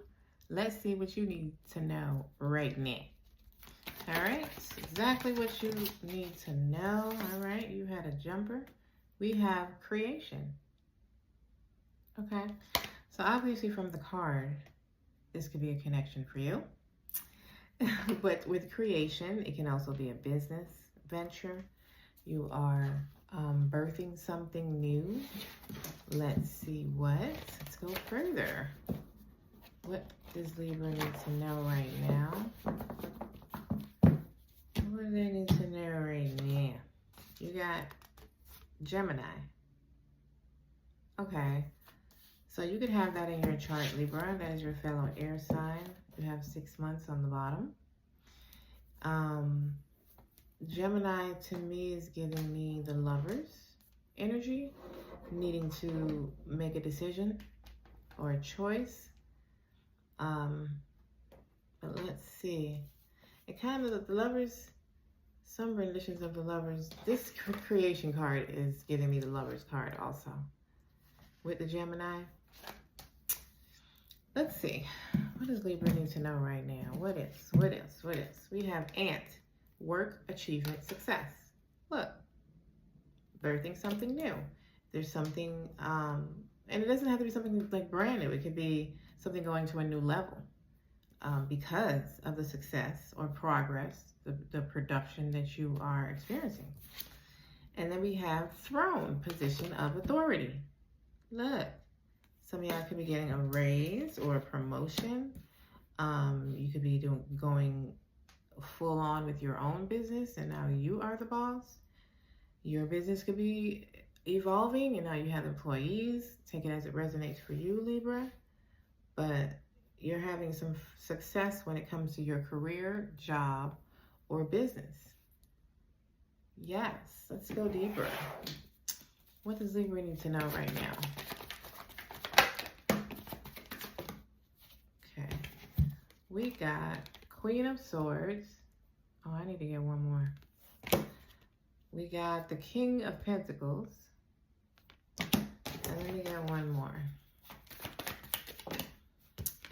Speaker 1: Let's see what you need to know right now. All right, exactly what you need to know. All right, you had a jumper. We have creation. Okay, so obviously from the card, this could be a connection for you. But with creation, it can also be a business venture. You are birthing something new. Let's see what. Let's go further. What does Libra need to know right now? What do they need to know right now? You got Gemini. Okay. So you could have that in your chart, Libra. That is your fellow air sign. You have 6 months on the bottom. Gemini to me is giving me the Lovers energy, needing to make a decision or a choice. But let's see. It kind of, the Lovers, some renditions of the Lovers, this creation card is giving me the Lovers card also. With the Gemini. Let's see. What does Libra need to know right now? What is? We have Ant. Work, achievement, success. Look. Birthing something new. There's something, and it doesn't have to be something like brand new. It could be something going to a new level because of the success or progress, the production that you are experiencing. And then we have Throne, position of authority. Look. Some of y'all could be getting a raise or a promotion. You could be going full on with your own business, and now you are the boss. Your business could be evolving, and now you have employees. Take it as it resonates for you, Libra. But you're having some success when it comes to your career, job, or business. Yes, let's go deeper. What does Libra need to know right now? We got Queen of Swords. Oh, I need to get one more. We got the King of Pentacles. And then we got one more.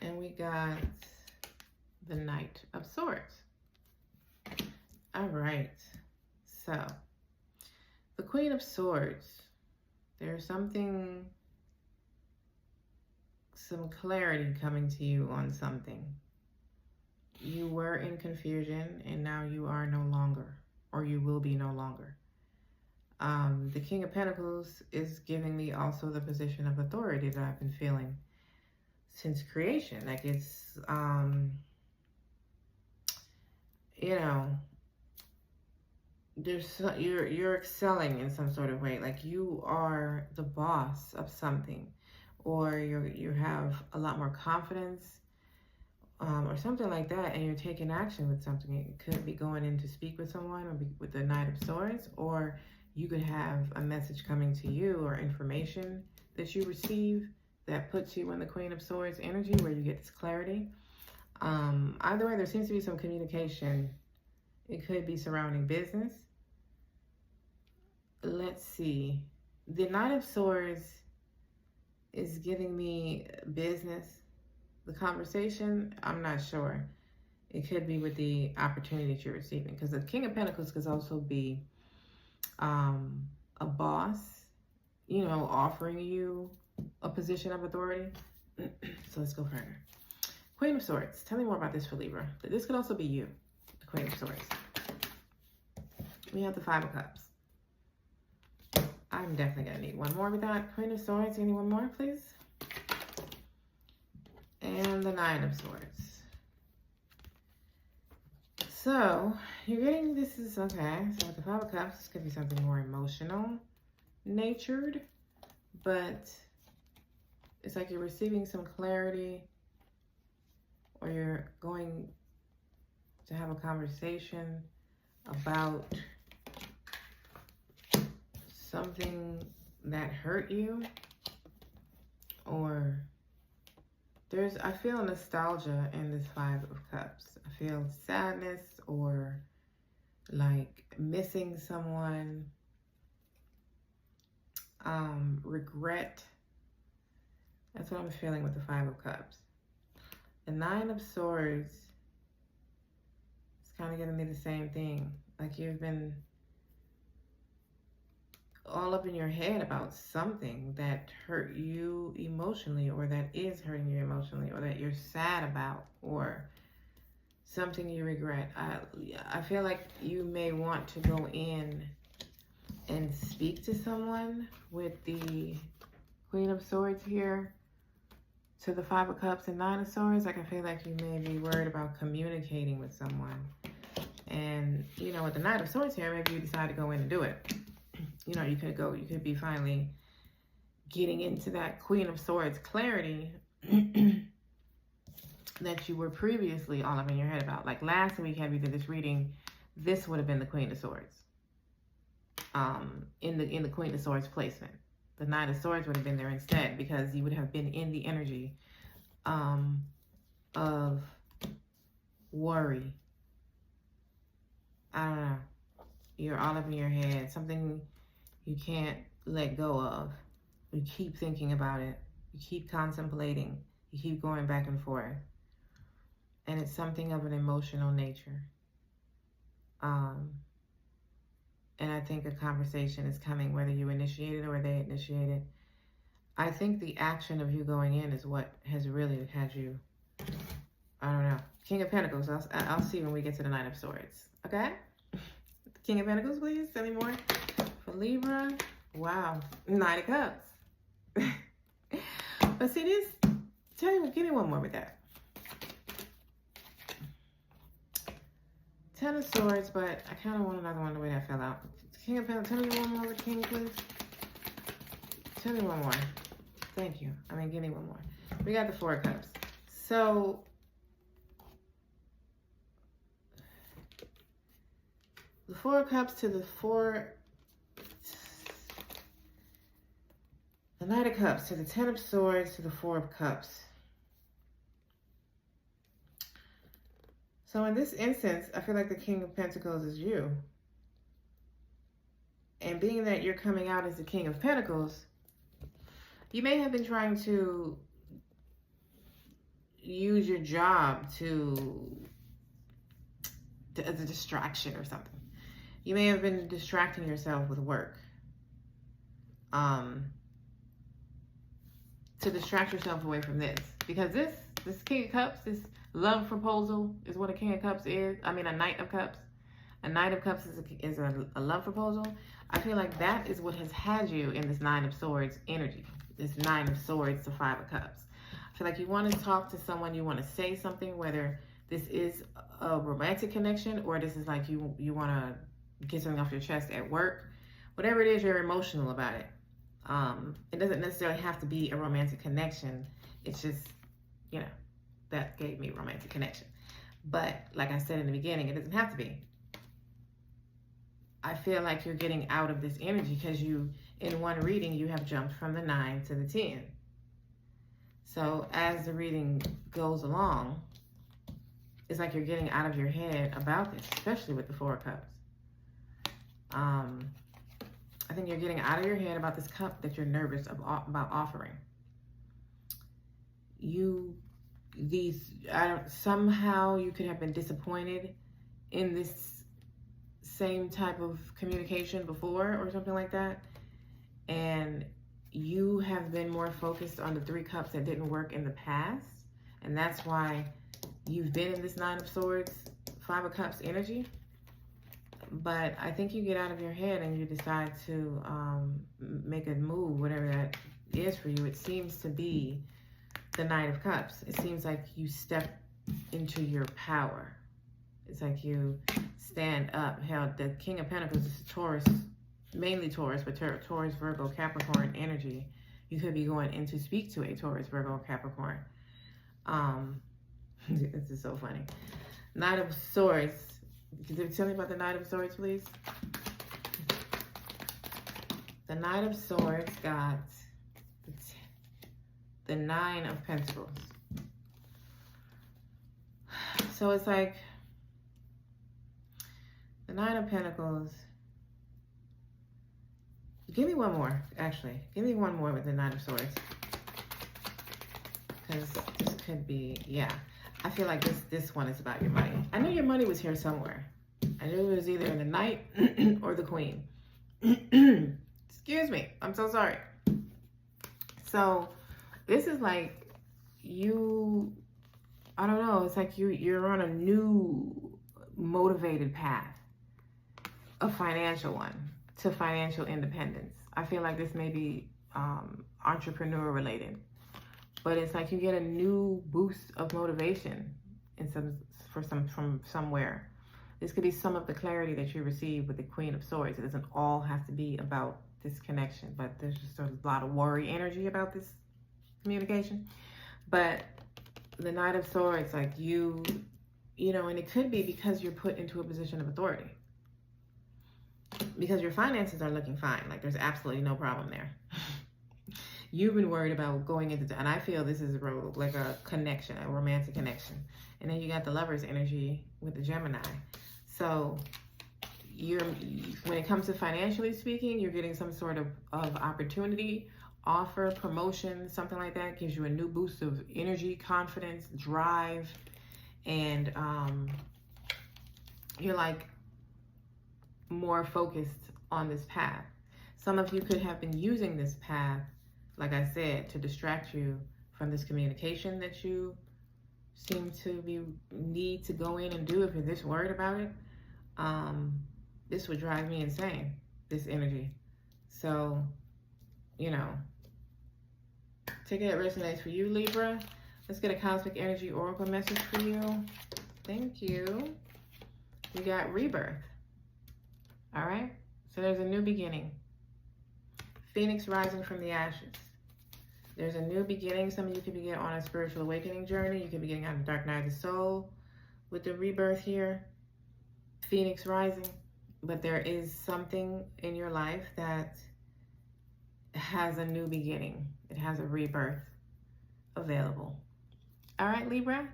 Speaker 1: And we got the Knight of Swords. All right. So, the Queen of Swords. There's some clarity coming to you on something. You were in confusion, and now you are no longer, or you will be no longer. The King of Pentacles is giving me also the position of authority that I've been feeling since creation. Like it's, you know, you're excelling in some sort of way. Like you are the boss of something, or you have a lot more confidence. Or something like that, and you're taking action with something. It could be going in to speak with someone, or be with the Knight of Swords, or you could have a message coming to you or information that you receive that puts you in the Queen of Swords energy where you get this clarity. Either way, there seems to be some communication. It could be surrounding business. Let's see. The Knight of Swords is giving me business. The conversation, I'm not sure. It could be with the opportunity that you're receiving, because the King of Pentacles could also be a boss, you know, offering you a position of authority. So let's go further. Queen of Swords. Tell me more about this for Libra. This could also be you, the Queen of Swords. We have the Five of Cups. I'm definitely going to need one more with that. Queen of Swords. You need one more, please? And the Nine of Swords. So, you're getting, this is, okay, so with the Five of Cups, this could be something more emotional natured, but it's like you're receiving some clarity, or you're going to have a conversation about something that hurt you, or I feel nostalgia in this Five of Cups. I feel sadness or like missing someone, regret. That's what I'm feeling with the Five of Cups. The Nine of Swords is kind of giving me the same thing. Like you've been all up in your head about something that hurt you emotionally, or that is hurting you emotionally, or that you're sad about, or something you regret. I feel like you may want to go in and speak to someone with the Queen of Swords here to the Five of Cups and Nine of Swords. Like I feel like you may be worried about communicating with someone. And, you know, with the Knight of Swords here, maybe you decide to go in and do it. You know, you could be finally getting into that Queen of Swords clarity that you were previously all up in your head about. Like last week, had we did this reading, this would have been the Queen of Swords. In the Queen of Swords placement. The Nine of Swords would have been there instead, because you would have been in the energy of worry. I don't know. You're all up in your head. Something you can't let go of. You keep thinking about it. You keep contemplating. You keep going back and forth. And it's something of an emotional nature. And I think a conversation is coming, whether you initiate it or they initiate it. I think the action of you going in is what has really had you, I don't know. King of Pentacles. I'll see when we get to the Nine of Swords. Okay? King of Pentacles, please. Tell me more. For Libra. Wow. Knight of Cups. But see this. Tell me, give me one more with that. Ten of Swords, but I kind of want another one the way that fell out. King of Pentacles, tell me one more with King, please. Tell me one more. Thank you. I mean, give me one more. We got the Four of Cups. So, the Four of Cups to the Knight of Cups to the Ten of Swords to the Four of Cups. So in this instance, I feel like the King of Pentacles is you. And being that you're coming out as the King of Pentacles, you may have been trying to use your job as a distraction or something. You may have been distracting yourself with work. To distract yourself away from this. Because this King of Cups, this love proposal is what a King of Cups is. I mean, a Knight of Cups. A Knight of Cups is a love proposal. I feel like that is what has had you in this Nine of Swords energy. This Nine of Swords to Five of Cups. I feel like you want to talk to someone, you want to say something, whether this is a romantic connection or this is like you want to get something off your chest at work. Whatever it is, you're emotional about it. It doesn't necessarily have to be a romantic connection. It's just, you know, that gave me romantic connection. But like I said in the beginning, it doesn't have to be. I feel like you're getting out of this energy because you, in one reading, you have jumped from the 9 to the 10. So as the reading goes along, it's like you're getting out of your head about this, especially with the Four of Cups. I think you're getting out of your head about this cup that you're nervous about offering. Somehow you could have been disappointed in this same type of communication before or something like that. And you have been more focused on the 3 cups that didn't work in the past. And that's why you've been in this Nine of Swords, Five of Cups energy. But I think you get out of your head and you decide to make a move, whatever that is for you. It seems to be the Knight of Cups. It seems like you step into your power. It's like you stand up. Hell, the King of Pentacles is Taurus, mainly Taurus, but Taurus, Virgo, Capricorn energy. You could be going in to speak to a Taurus, Virgo, Capricorn. This is so funny. Knight of Swords. Can you tell me about the Knight of Swords, please? The Knight of Swords got the 9 of Pentacles. So it's like the Nine of Pentacles. Give me one more, actually. Give me one more with the Nine of Swords. Because this could be, yeah. I feel like this one is about your money. I knew your money was here somewhere. I knew it was either in the Knight or the Queen. Excuse me. I'm so sorry. So this is like you, I don't know. It's like you're on a new motivated path, a financial one, to financial independence. I feel like this may be entrepreneur related, but it's like you get a new boost of motivation from somewhere. This could be some of the clarity that you receive with the Queen of Swords. It doesn't all have to be about this connection, but there's just a lot of worry energy about this communication. But the Knight of Swords, like you know, and it could be because you're put into a position of authority. Because your finances are looking fine. Like there's absolutely no problem there. You've been worried about going into, and I feel this is like a connection, a romantic connection. And then you got the Lover's energy with the Gemini. So when it comes to financially speaking, you're getting some sort of opportunity, offer, promotion, something like that. Gives you a new boost of energy, confidence, drive. And you're like more focused on this path. Some of you could have been using this path, like I said, to distract you from this communication that you seem to need to go in and do. If you're this worried about it, this would drive me insane, this energy. So, you know, take it that resonates for you, Libra. Let's get a cosmic energy oracle message for you. Thank you. We got rebirth. All right, so there's a new beginning. Phoenix rising from the ashes. There's a new beginning. Some of you could be getting on a spiritual awakening journey. You could be getting out of the dark night of the soul with the rebirth here. Phoenix rising. But there is something in your life that has a new beginning. It has a rebirth available. All right, Libra.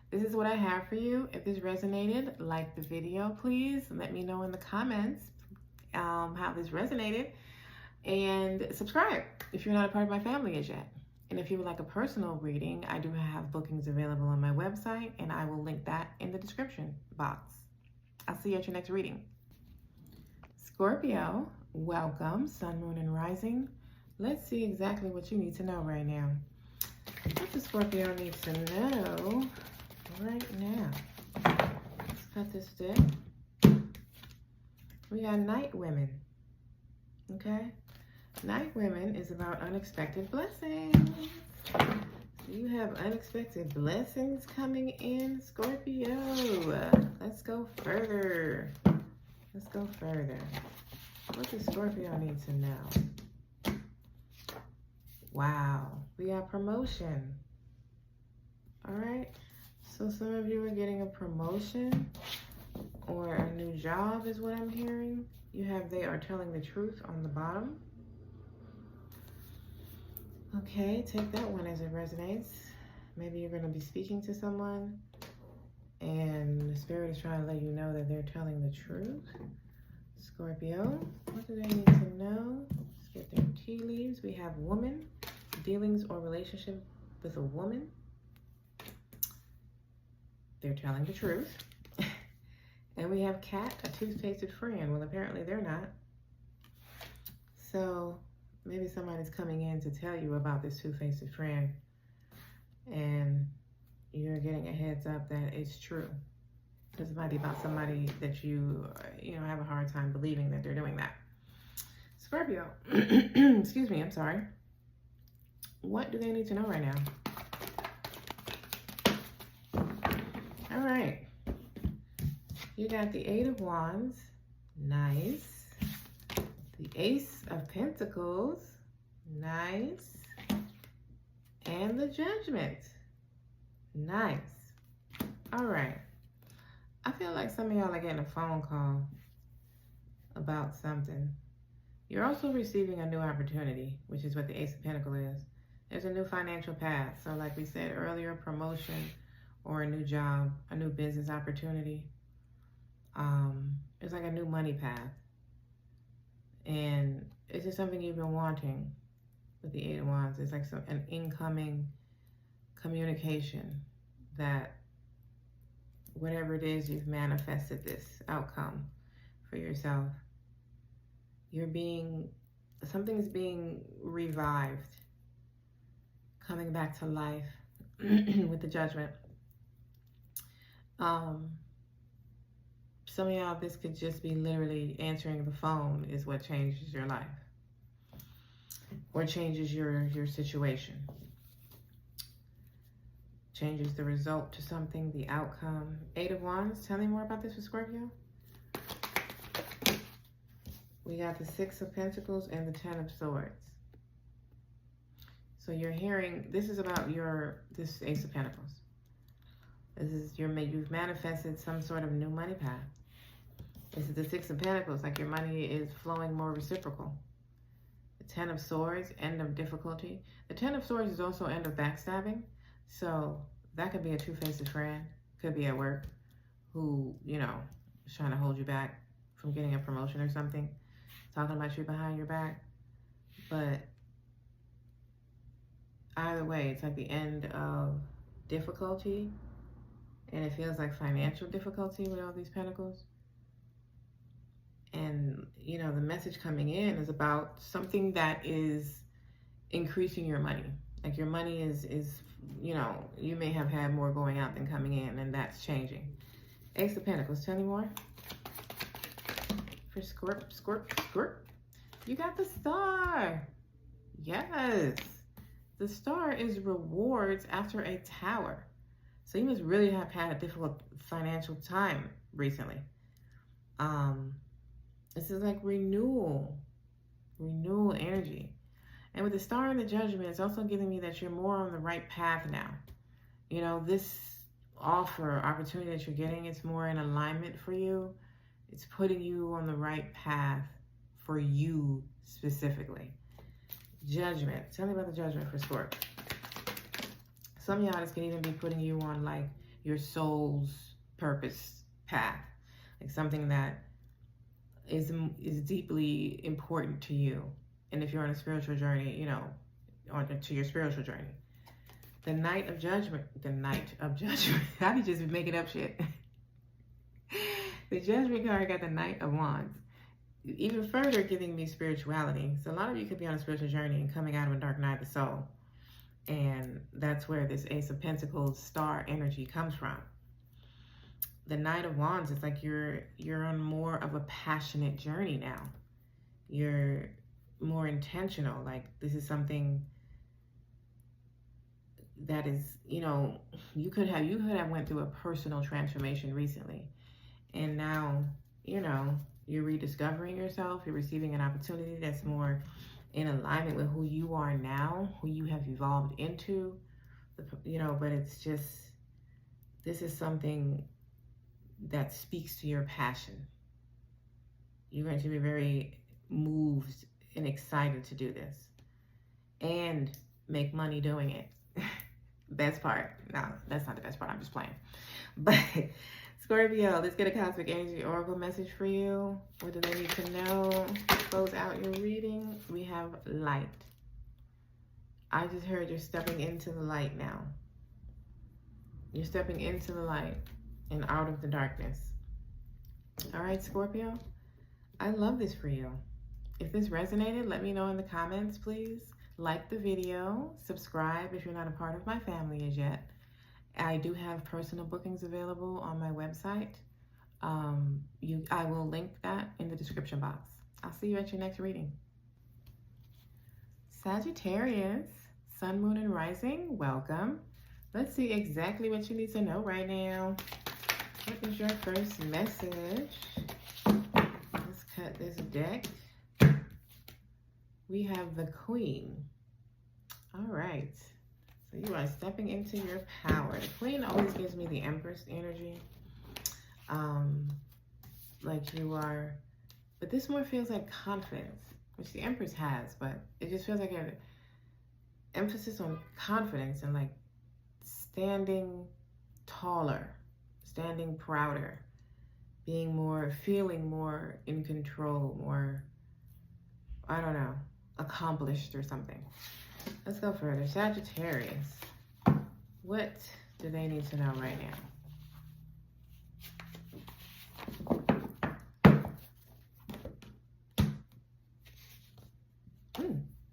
Speaker 1: This is what I have for you. If this resonated, like the video, please. Let me know in the comments how this resonated. And subscribe if you're not a part of my family as yet. And if you would like a personal reading, I do have bookings available on my website, and I will link that in the description box. I'll see you at your next reading. Scorpio, welcome, sun, moon, and rising. Let's see exactly what you need to know right now. What the Scorpio needs to know right now. Let's cut this deck. We got night women. Okay? Night women is about unexpected blessings. You have unexpected blessings coming in, Scorpio. Let's go further. Let's go further. What does Scorpio need to know? Wow. We got promotion. All right. So some of you are getting a promotion or a new job is what I'm hearing. You have they are telling the truth on the bottom. Okay, take that one as it resonates. Maybe you're going to be speaking to someone and the spirit is trying to let you know that they're telling the truth. Scorpio, what do they need to know? Let's get their tea leaves. We have woman, dealings or relationship with a woman. They're telling the truth. And we have cat, a two-faced friend. Well, apparently they're not. So maybe somebody's coming in to tell you about this two-faced friend, and you're getting a heads up that it's true. This might be about somebody that you know, have a hard time believing that they're doing that. Scorpio, excuse me, I'm sorry. What do they need to know right now? All right. You got the Eight of Wands. Nice. The Ace of Pentacles. Nice. And the Judgment. Nice. All right. I feel like some of y'all are getting a phone call about something. You're also receiving a new opportunity, which is what the Ace of Pentacles is. There's a new financial path. So like we said earlier, promotion or a new job, a new business opportunity. It's like a new money path. And it's just something you've been wanting with the Eight of Wands. It's like an incoming communication that whatever it is, you've manifested this outcome for yourself. Something's being revived, coming back to life with the Judgment. Some of y'all, this could just be literally answering the phone is what changes your life or changes your situation. Changes the result to something, the outcome. Eight of Wands, tell me more about this for Scorpio. We got the Six of Pentacles and the Ten of Swords. So you're hearing, this is about this Ace of Pentacles. This is you've manifested some sort of new money path. This is the Six of Pentacles, like your money is flowing more reciprocal. The Ten of Swords, end of difficulty. The Ten of Swords is also end of backstabbing. So that could be a two-faced friend, could be at work, who, you know, is trying to hold you back from getting a promotion or something, talking about you behind your back. But either way, it's like the end of difficulty, and it feels like financial difficulty with all these pentacles. And, you know, the message coming in is about something that is increasing your money. Like your money is, you know, you may have had more going out than coming in, and that's changing. Ace of Pentacles, tell me more. For Scorp. You got the Star. Yes. The Star is rewards after a Tower. So you must really have had a difficult financial time recently. This is like renewal energy. And with the Star and the Judgment, it's also giving me that you're more on the right path now. You know, this opportunity that you're getting, it's more in alignment for you. It's putting you on the right path for you specifically. Judgment. Tell me about the Judgment for Scorp. Some of y'all, this can even be putting you on like your soul's purpose path. Like something that is deeply important to you. And if you're on a spiritual journey, you know, to your spiritual journey. The Knight of Judgment. The Knight of Judgment. I be just making up shit. The Judgment card got the Knight of Wands. Even further giving me spirituality. So a lot of you could be on a spiritual journey and coming out of a dark night of the soul. And that's where this Ace of Pentacles Star energy comes from. The Knight of Wands is like you're on more of a passionate journey now. You're more intentional. Like this is something that is, you know, you could have went through a personal transformation recently. And now, you know, you're rediscovering yourself. You're receiving an opportunity that's more in alignment with who you are now, who you have evolved into, you know, but it's just, this is something that speaks to your passion. You're going to be very moved and excited to do this and make money doing it. Best part. No, that's not the best part. I'm just playing. But Scorpio, let's get a Cosmic Energy Oracle message for you. What do they need to know to close out your reading? We have light. I just heard you're stepping into the light now. You're stepping into the light and out of the darkness. All right, Scorpio, I love this for you. If this resonated, let me know in the comments, please. Like the video, subscribe if you're not a part of my family as yet. I do have personal bookings available on my website. I will link that in the description box. I'll see you at your next reading. Sagittarius, Sun, Moon, and Rising, welcome. Let's see exactly what you need to know right now. What is your first message? Let's cut this deck. We have the Queen. All right. So you are stepping into your power. The Queen always gives me the Empress energy. Like you are, but this more feels like confidence, which the Empress has, but it just feels like an emphasis on confidence and like standing taller, standing prouder, being more, feeling more in control, more, I don't know, accomplished or something. Let's go further. Sagittarius. What do they need to know right now?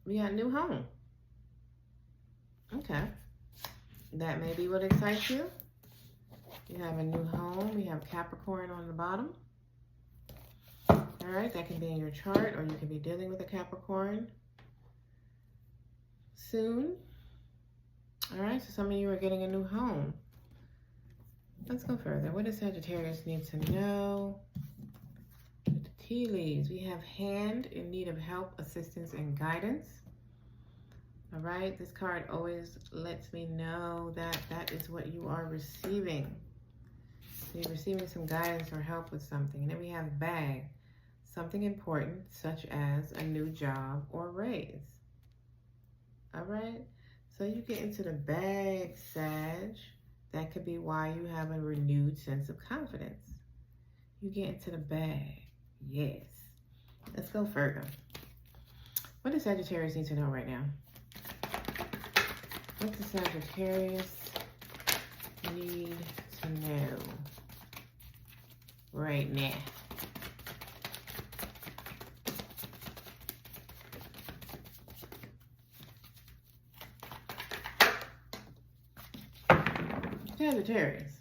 Speaker 1: We got a new home. Okay. That may be what excites you. You have a new home. We have Capricorn on the bottom. All right, that can be in your chart, or you can be dealing with a Capricorn soon. All right, so some of you are getting a new home. Let's go further. What does Sagittarius need to know? With the tea leaves, we have hand in need of help, assistance, and guidance. All right, this card always lets me know that that is what you are receiving. So you're receiving some guidance or help with something. And then we have bag, something important, such as a new job or raise. All right, so you get into the bag, Sag. That could be why you have a renewed sense of confidence. You get into the bag, yes. Let's go further. What does Sagittarius need to know right now? What does Sagittarius need to know right now? Sagittarius,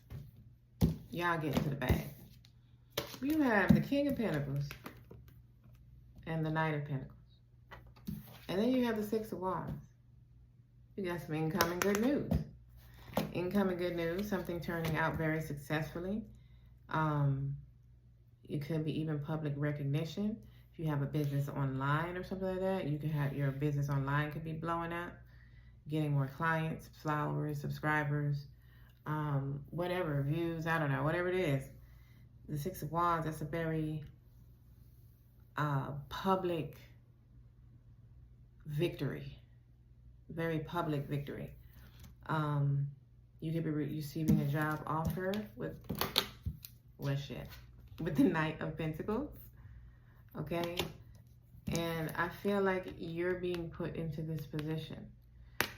Speaker 1: y'all get into the bag. You have the King of Pentacles and the Knight of Pentacles. And then you have the Six of Wands. You got some incoming good news. Incoming good news, something turning out very successfully. It could be even public recognition. If you have a business online or something like that, you could have your business online could be blowing up, getting more clients, followers, subscribers, whatever, views, I don't know, whatever it is. The Six of Wands, that's a very public victory. Very public victory. You could be receiving a job offer with, with the Knight of Pentacles, okay? And I feel like you're being put into this position,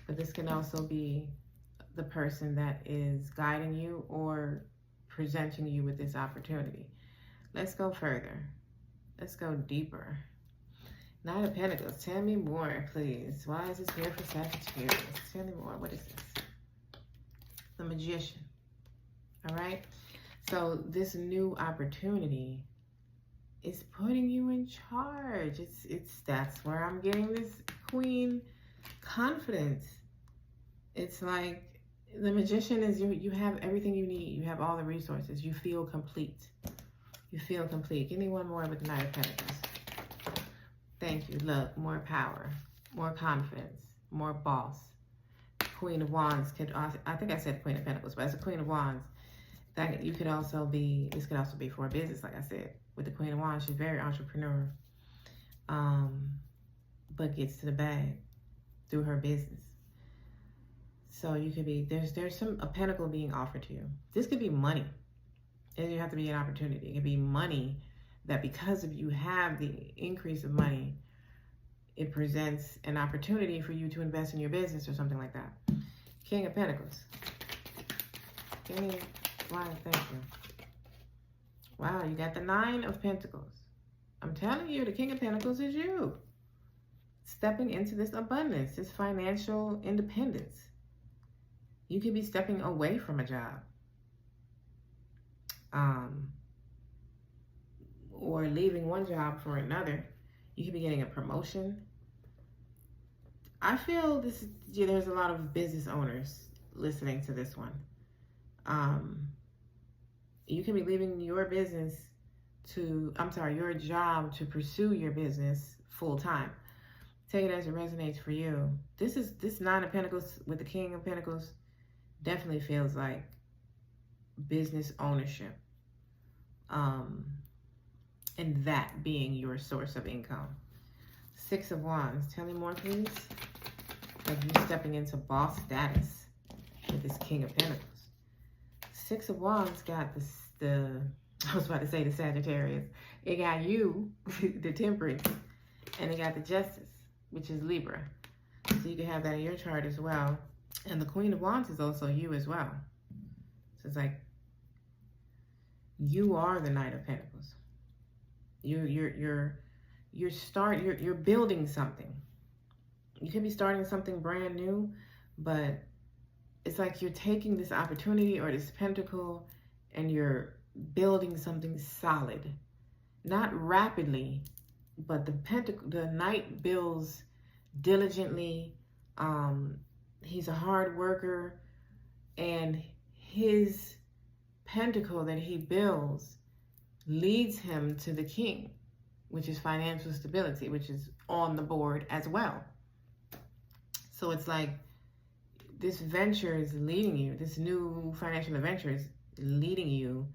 Speaker 1: but this can also be the person that is guiding you or presenting you with this opportunity. Let's go further. Let's go deeper. Knight of Pentacles, tell me more, please. Why is this here for Sagittarius? Tell me more. What is this? The Magician. All right. So this new opportunity is putting you in charge. That's where I'm getting this Queen confidence. It's like the Magician is you have everything you need. You have all the resources. You feel complete. You feel complete. Give me one more with the Knight of Pentacles. Thank you. Look, more power, more confidence, more boss. Queen of Wands could also, I think I said Queen of Pentacles, but as a Queen of Wands, that you could also be, this could also be for a business, like I said. With the Queen of Wands, she's very entrepreneur, but gets to the bag through her business. So you could be, there's a pentacle being offered to you. This could be money. It doesn't have to be an opportunity. It could be money that because of you have the increase of money, it presents an opportunity for you to invest in your business or something like that. King of Pentacles. Give me, wow, thank you. Wow, you got the Nine of Pentacles. I'm telling you, the King of Pentacles is you. Stepping into this abundance, this financial independence. You could be stepping away from a job. Or leaving one job for another. You could be getting a promotion. I feel this. There's a lot of business owners listening to this one. You can be leaving your business your job to pursue your business full time. Take it as it resonates for you. This Nine of Pentacles with the King of Pentacles definitely feels like business ownership. And that being your source of income. Six of Wands. Tell me more, please. Like you stepping into boss status with this King of Pentacles. Six of Wands got I was about to say the Sagittarius. It got you, the Temperance, and it got the Justice, which is Libra. So you can have that in your chart as well. And the Queen of Wands is also you as well. So it's like you are the Knight of Pentacles. You're building something. You could be starting something brand new, but it's like you're taking this opportunity or this pentacle and you're building something solid. Not rapidly, but the Knight builds diligently. He's a hard worker, and his pentacle that he builds leads him to the King, which is financial stability, which is on the board as well. So it's like this venture is leading you, this new financial adventure is leading you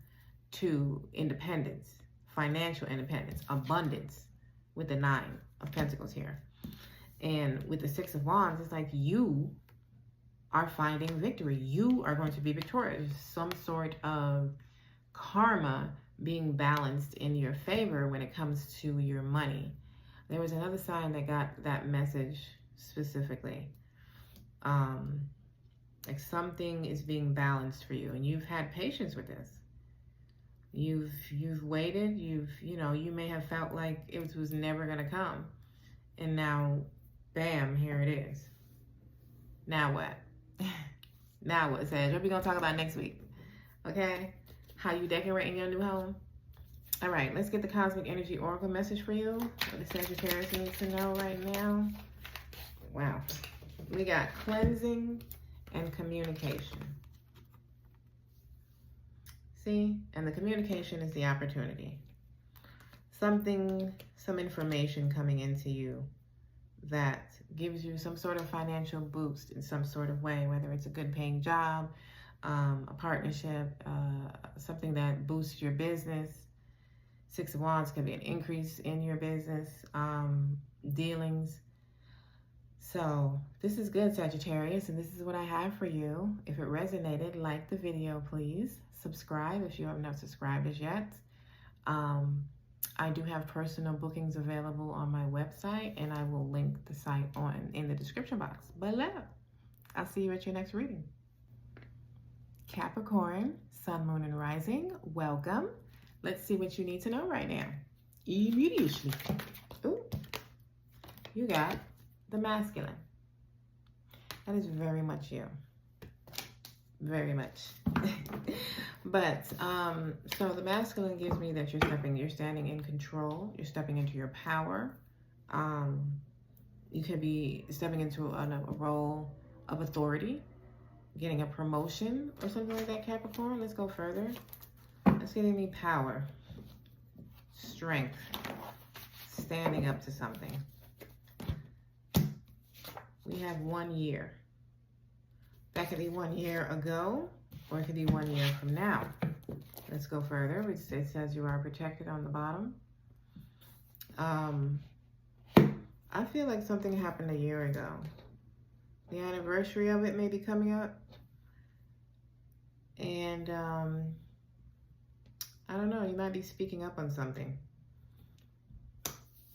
Speaker 1: to independence, financial independence, abundance, with the 9 of Pentacles here. And with the 6 of Wands, it's like you are finding victory. You are going to be victorious. Some sort of karma being balanced in your favor when it comes to your money. There was another sign that got that message specifically. Like something is being balanced for you, and you've had patience with this. You've waited. You may have felt like it was never gonna come, and now, bam, here it is. Now what? Now what, Sag? What we gonna talk about next week? Okay, how you decorating your new home? All right, let's get the Cosmic Energy Oracle message for you. What the Sagittarius needs to know right now. Wow, we got cleansing and communication. See, and the communication is the opportunity. Some information coming into you that gives you some sort of financial boost in some sort of way, whether it's a good paying job, a partnership, something that boosts your business. 6 of Wands can be an increase in your business dealings. So this is good, Sagittarius, and this is what I have for you. If it resonated, like the video, please. Subscribe if you have not subscribed as yet. I do have personal bookings available on my website, and I will link the site in the description box below. I'll see you at your next reading. Capricorn, Sun, Moon, and Rising, welcome. Let's see what you need to know right now. Immediately. Ooh, you got the masculine. That is very much you. Very much. But so the masculine gives me that you're standing in control. You're stepping into your power. You could be stepping into a role of authority, getting a promotion or something like that, Capricorn. Let's go further. It's giving me power, strength, standing up to something. We have 1 year. That could be 1 year ago, or it could be 1 year from now. Let's go further. It says you are protected on the bottom. I feel like something happened a year ago. The anniversary of it may be coming up. And I don't know, you might be speaking up on something.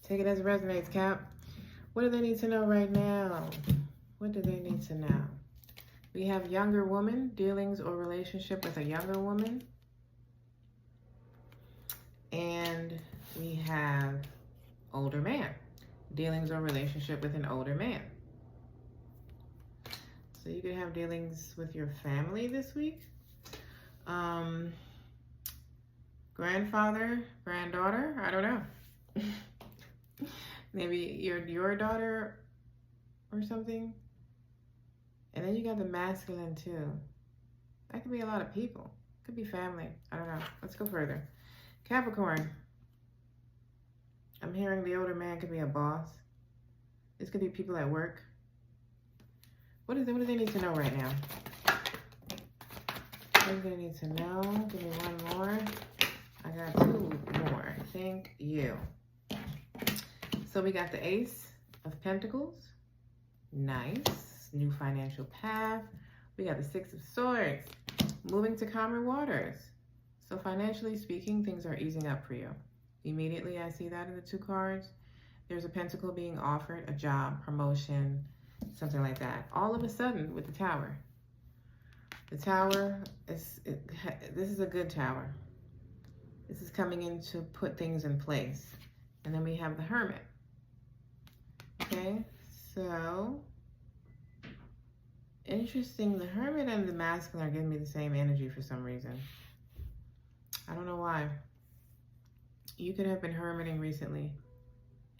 Speaker 1: Take it as it resonates, Cap. What do they need to know right now? What do they need to know? We have younger woman, dealings or relationship with a younger woman. And we have older man, dealings or relationship with an older man. So you could have dealings with your family this week. Grandfather, granddaughter, I don't know. Maybe your daughter or something. And then you got the masculine too. That could be a lot of people. Could be family. I don't know. Let's go further. Capricorn. I'm hearing the older man could be a boss. This could be people at work. What do they need to know right now? What do they need to know? Give me one more. I got 2 more. Thank you. So we got the Ace of Pentacles. Nice. New financial path. We got the 6 of Swords. moving to calmer waters. So financially speaking, things are easing up for you. Immediately, I see that in the 2 cards. There's a pentacle being offered, a job, promotion, something like that. All of a sudden with the Tower. The Tower, this is a good Tower. This is coming in to put things in place. And then we have the Hermit. Okay, so interesting. The Hermit and the Masculine are giving me the same energy for some reason. I don't know why. You could have been hermiting recently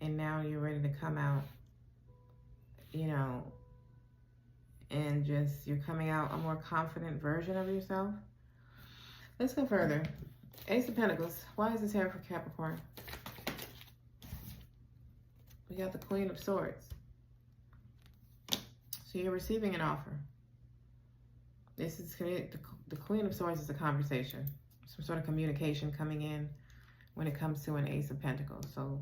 Speaker 1: and now you're ready to come out, you know, and just you're coming out a more confident version of yourself. Let's go further. Ace of Pentacles. Why is this here for Capricorn? We got the Queen of Swords. So you're receiving an offer. This is the Queen of Swords is a conversation, some sort of communication coming in when it comes to an Ace of Pentacles. So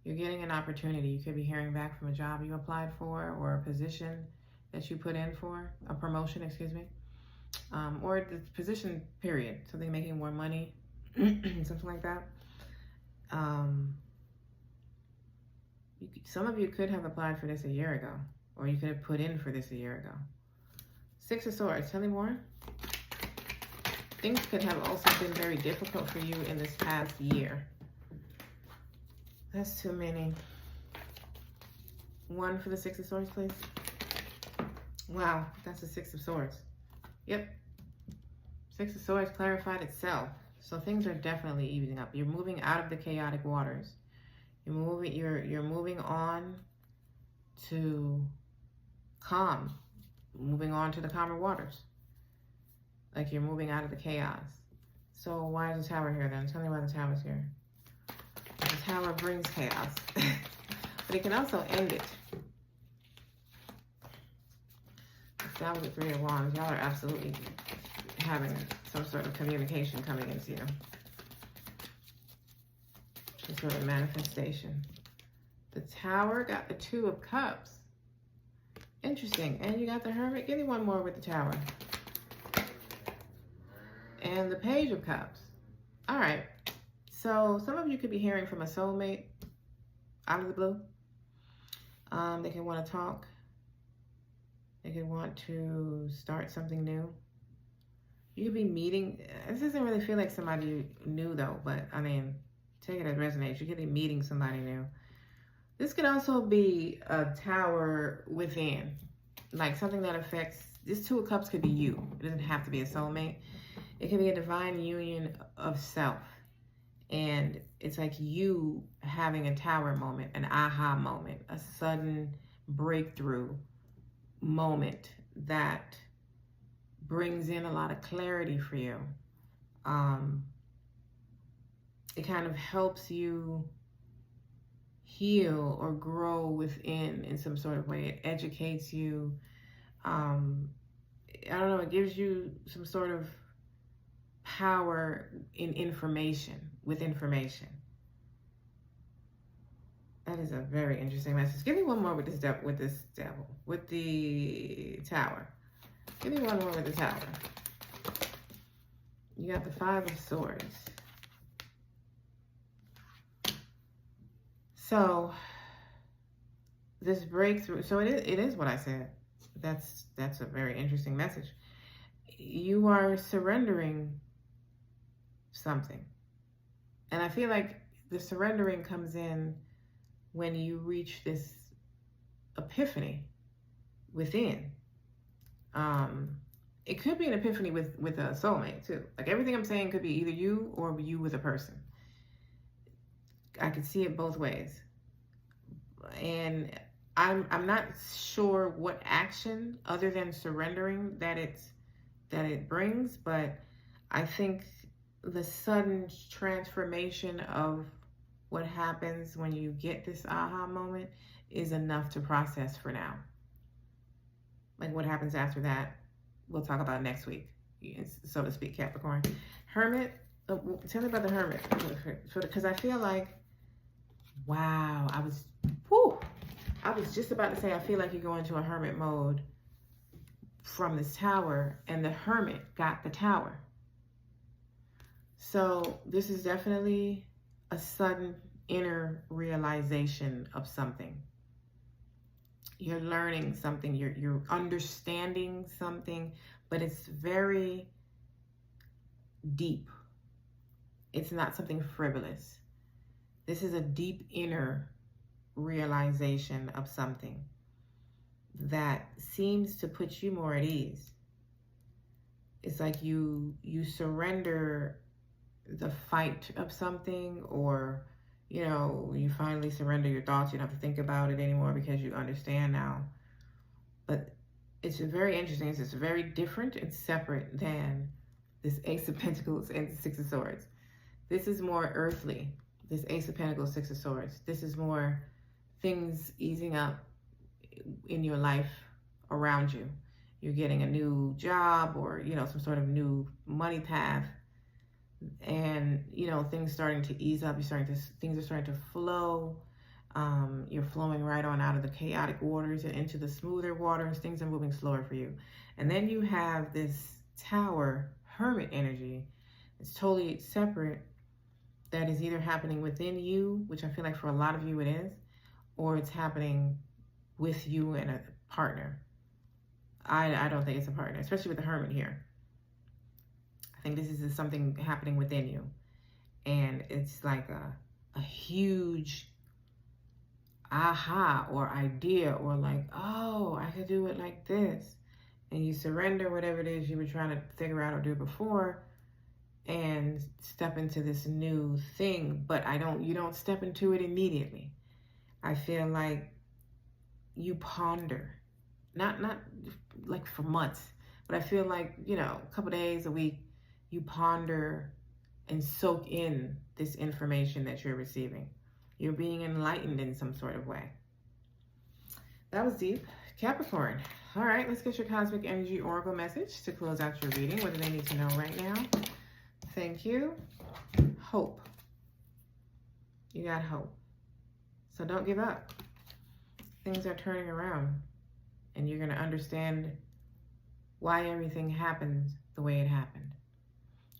Speaker 1: you're getting an opportunity. You could be hearing back from a job you applied for or a position that you put in for, a promotion, excuse me, or the position period, something making more money, something like that. Some of you could have applied for this a year ago, or you could have put in for this a year ago. 6 of Swords, tell me more. Things could have also been very difficult for you in this past year. That's too many. 1 for the 6 of Swords, please. Wow, that's the 6 of Swords. Yep. 6 of Swords clarified itself. So things are definitely easing up. You're moving out of the chaotic waters. You're moving on to calm. Moving on to the calmer waters. Like you're moving out of the chaos. So why is the Tower here then? Tell me why the Tower's here. The Tower brings chaos. But it can also end it. That was the 3 of Wands. Y'all are absolutely having some sort of communication coming into you. Some sort of manifestation. The Tower got the 2 of Cups. Interesting. And you got the Hermit. Give me one more with the Tower. And the Page of Cups. All right. So some of you could be hearing from a soulmate out of the blue. They can want to talk. They could want to start something new. You could be meeting. This doesn't really feel like somebody new though, but I mean, take it as resonates. You could be meeting somebody new. This could also be a Tower within, like something that affects, this 2 of Cups could be you. It doesn't have to be a soulmate. It could be a divine union of self. And it's like you having a Tower moment, an aha moment, a sudden breakthrough moment that brings in a lot of clarity for you. It kind of helps you heal or grow within in some sort of way. It educates you. I don't know, it gives you some sort of power in information, with information. That is a very interesting message. Give me one more with this devil, with the Tower. Give me one more with the Tower. You got the 5 of Swords. So this breakthrough, so it is what I said. That's a very interesting message. You are surrendering something. And I feel like the surrendering comes in when you reach this epiphany within. It could be an epiphany with a soulmate too. Like everything I'm saying could be either you or you with a person. I could see it both ways. And I'm not sure what action other than surrendering that it brings, but I think the sudden transformation of what happens when you get this aha moment is enough to process for now. Like what happens after that, we'll talk about next week, so to speak, Capricorn. Hermit, tell me about the Hermit, because I feel like, wow, I was just about to say, I feel like you go into a Hermit mode from this tower, and the Hermit got the tower. So this is definitely a sudden inner realization of something. You're learning something, you're understanding something, but it's very deep. It's not something frivolous. This is a deep inner realization of something that seems to put you more at ease. It's like you surrender the fight of something, or you finally surrender your thoughts. You don't have to think about it anymore because you understand now. But it's very interesting. It's just very different and separate than this Ace of Pentacles and the Six of Swords. This is more earthly. This Ace of Pentacles, Six of Swords. This is more things easing up in your life around you. You're getting a new job, or some sort of new money path, and things starting to ease up. Things are starting to flow. You're flowing right on out of the chaotic waters and into the smoother waters. Things are moving slower for you. And then you have this Tower Hermit energy. It's totally separate. That is either happening within you, which I feel like for a lot of you it is, or it's happening with you and a partner. I don't think it's a partner, especially with the Hermit here. I think this is something happening within you. And it's like a huge aha or idea, or like, oh, I could do it like this. And you surrender whatever it is you were trying to figure out or do before, and step into this new thing. But you don't step into it immediately. I feel like you ponder, not like for months, but I feel like, a couple days, a week, you ponder and soak in this information that you're receiving. You're being enlightened in some sort of way. That was deep. Capricorn. All right, let's get your cosmic energy oracle message to close out your reading. What do they need to know right now? Thank you. Hope. You got hope. So don't give up. Things are turning around, and you're going to understand why everything happened the way it happened.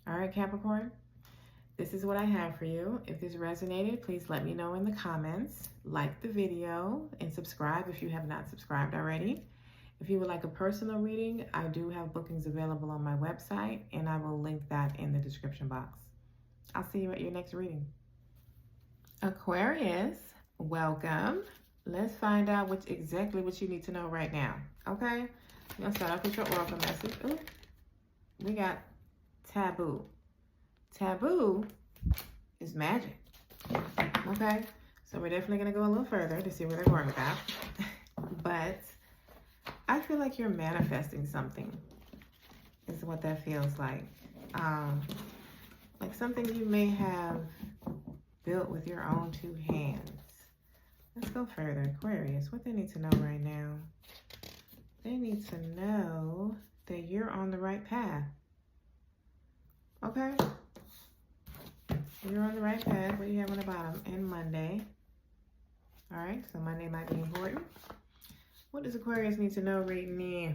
Speaker 1: All right, Capricorn, this is what I have for you. If this resonated, please let me know in the comments. Like the video and subscribe if you have not subscribed already. If you would like a personal reading, I do have bookings available on my website, and I will link that in the description box. I'll see you at your next reading. Aquarius, welcome. Let's find out exactly what you need to know right now. Okay? I'm going to start off with your oracle message. Ooh, we got taboo. Taboo is magic. Okay? So we're definitely going to go a little further to see where they're going with that. But I feel like you're manifesting something, is what that feels like. Like something you may have built with your own two hands. Let's go further. Aquarius, what they need to know right now? They need to know that you're on the right path. Okay? You're on the right path. What do you have on the bottom? And Monday. All right, so Monday might be important. What does Aquarius need to know right now?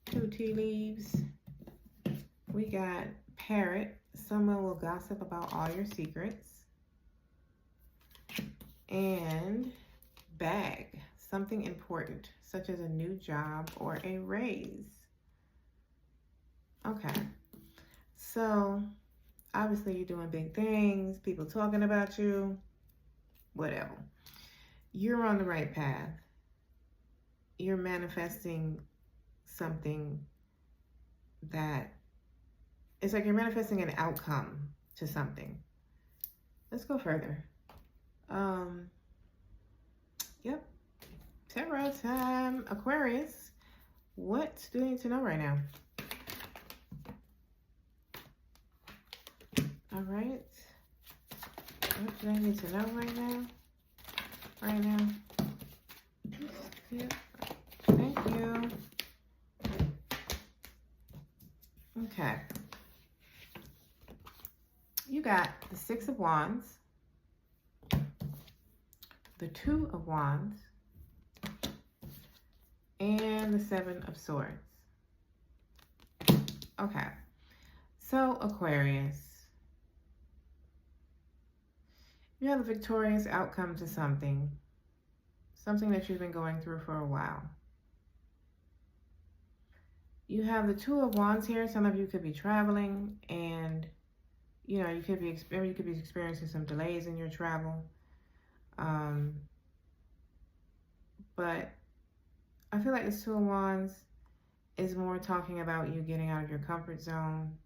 Speaker 1: 2 tea leaves. We got Parrot. Someone will gossip about all your secrets. And Bag. Something important, such as a new job or a raise. Okay. So, obviously you're doing big things. People talking about you. Whatever. You're on the right path. You're manifesting something that, it's like you're manifesting an outcome to something. Let's go further. Yep. Tarot time. Aquarius, what do you need to know right now? All right. What do I need to know right now? Right now. Yep. Thank you. Okay. You got the 6 of Wands, the 2 of Wands, and the Seven of Swords. Okay, so Aquarius, you have a victorious outcome to something that you've been going through for a while. You have the Two of Wands here. Some of you could be traveling, and you know, you could be experiencing some delays in your travel. But I feel like this Two of Wands is more talking about you getting out of your comfort zone,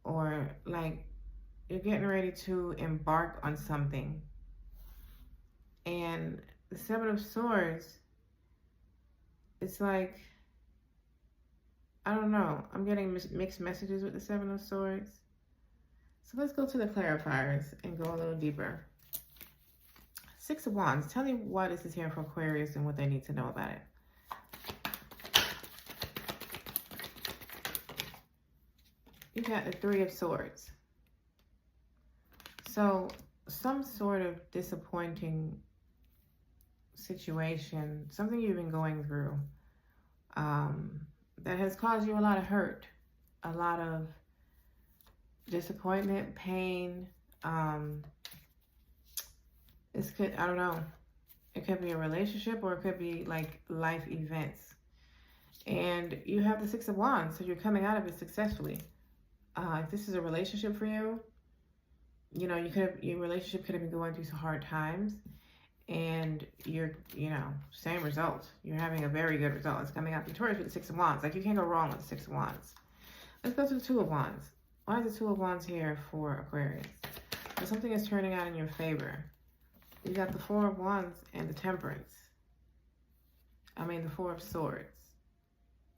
Speaker 1: or like you're getting ready to embark on something. And the Seven of Swords, it's like, I don't know. I'm getting mixed messages with the Seven of Swords. So let's go to the clarifiers and go a little deeper. Six of Wands. Tell me why this is here for Aquarius and what they need to know about it. You got the Three of Swords. So some sort of disappointing situation, something you've been going through, that has caused you a lot of hurt, a lot of disappointment, pain. This could, I don't know, it could be a relationship, or it could be like life events. And you have the Six of Wands, so you're coming out of it successfully. If this is a relationship for you, you know, your relationship could have been going through some hard times, and you're, you know, same result. You're having a very good result. It's coming out victorious with the Six of Wands. Like, you can't go wrong with the Six of Wands. Let's go to the Two of Wands. Why is the Two of Wands here for Aquarius? So something is turning out in your favor. You got the Four of Wands and the Temperance. The Four of Swords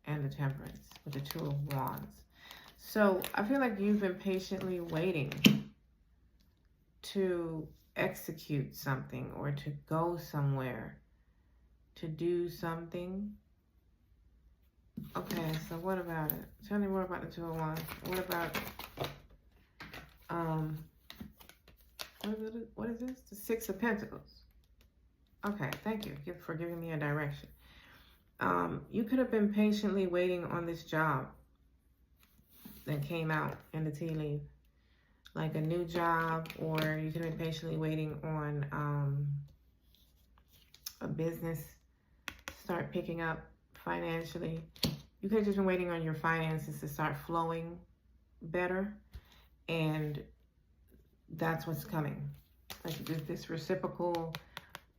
Speaker 1: and the Temperance with the Two of Wands. So I feel like you've been patiently waiting to execute something, or to go somewhere, to do something. Okay, so what about it? Tell me more about the Two of Wands. What about, what is this? The Six of Pentacles. Okay, thank you for giving me a direction. You could have been patiently waiting on this job that came out in the tea leaf, like a new job, or you could have been patiently waiting on a business start picking up financially. You could have just been waiting on your finances to start flowing better, and that's what's coming. Like this reciprocal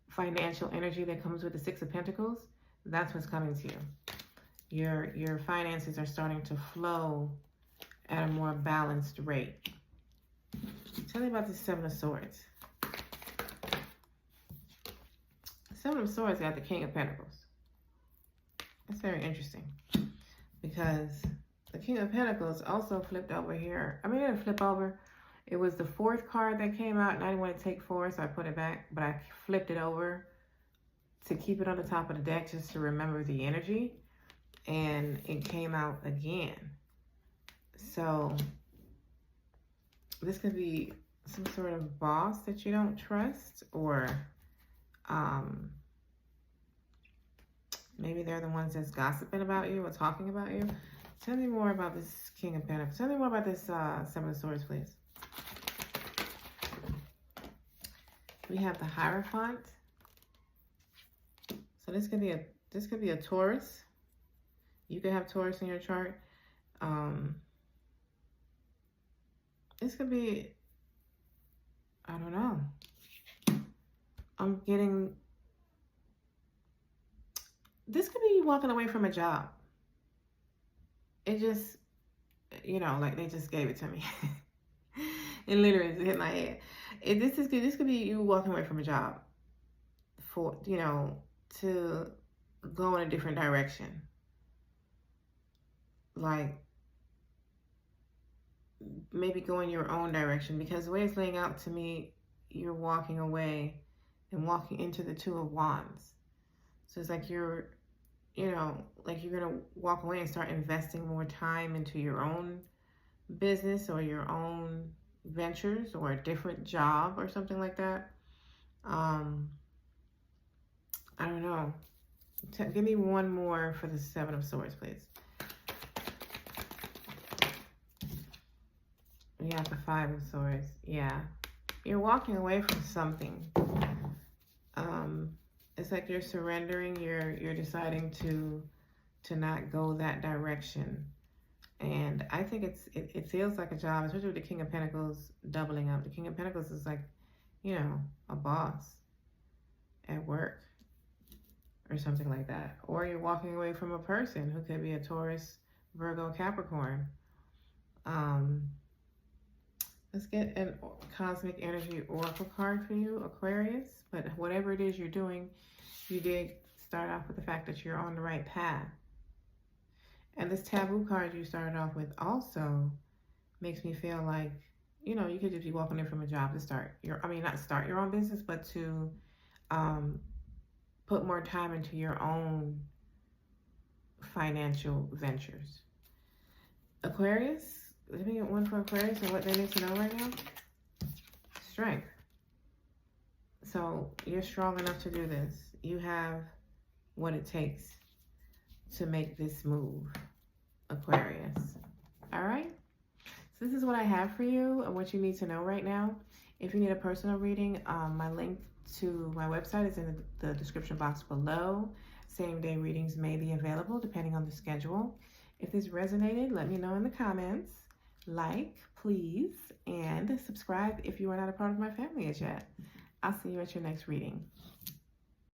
Speaker 1: financial energy that comes with the Six of Pentacles, that's what's coming to you. Your finances are starting to flow at a more balanced rate. Tell me about the Seven of Swords. Seven of Swords got the King of Pentacles. That's very interesting, because the King of Pentacles also flipped over here. It didn't flip over. It was the fourth card that came out, and I didn't want to take four, so I put it back. But I flipped it over to keep it on the top of the deck, just to remember the energy. And it came out again. So this could be some sort of boss that you don't trust, or maybe they're the ones that's gossiping about you or talking about you. Tell me more about this King of Pentacles. Tell me more about this Seven of Swords, please. We have the Hierophant. So this could be a Taurus. You could have Taurus in your chart. This could be, I don't know. This could be you walking away from a job. It just, like they just gave it to me. It literally just hit my head. This could be you walking away from a job for, to go in a different direction. Like, maybe go in your own direction, because the way it's laying out to me, you're walking away and walking into the Two of Wands. So it's like you're gonna walk away and start investing more time into your own business or your own ventures or a different job or something like that. I don't know. Give me one more for the Seven of Swords, please. We got the Five of Swords. Yeah. You're walking away from something. It's like you're surrendering. You're deciding to not go that direction. And I think it feels like a job, especially with the King of Pentacles doubling up. The King of Pentacles is like, you know, a boss at work or something like that. Or you're walking away from a person who could be a Taurus, Virgo, Capricorn. Let's get a cosmic energy oracle card for you, Aquarius. But whatever it is you're doing, you did start off with the fact that you're on the right path. And this taboo card you started off with also makes me feel like, you know, you could just be walking in from a job to start not start your own business, but to put more time into your own financial ventures. Aquarius, let me get one for Aquarius and what they need to know right now. Strength. So you're strong enough to do this. You have what it takes to make this move, Aquarius. All right? So this is what I have for you and what you need to know right now. If you need a personal reading, my link to my website is in the description box below. Same-day readings may be available depending on the schedule. If this resonated, let me know in the comments. Like, please, and subscribe if you are not a part of my family as yet. I'll see you at your next reading.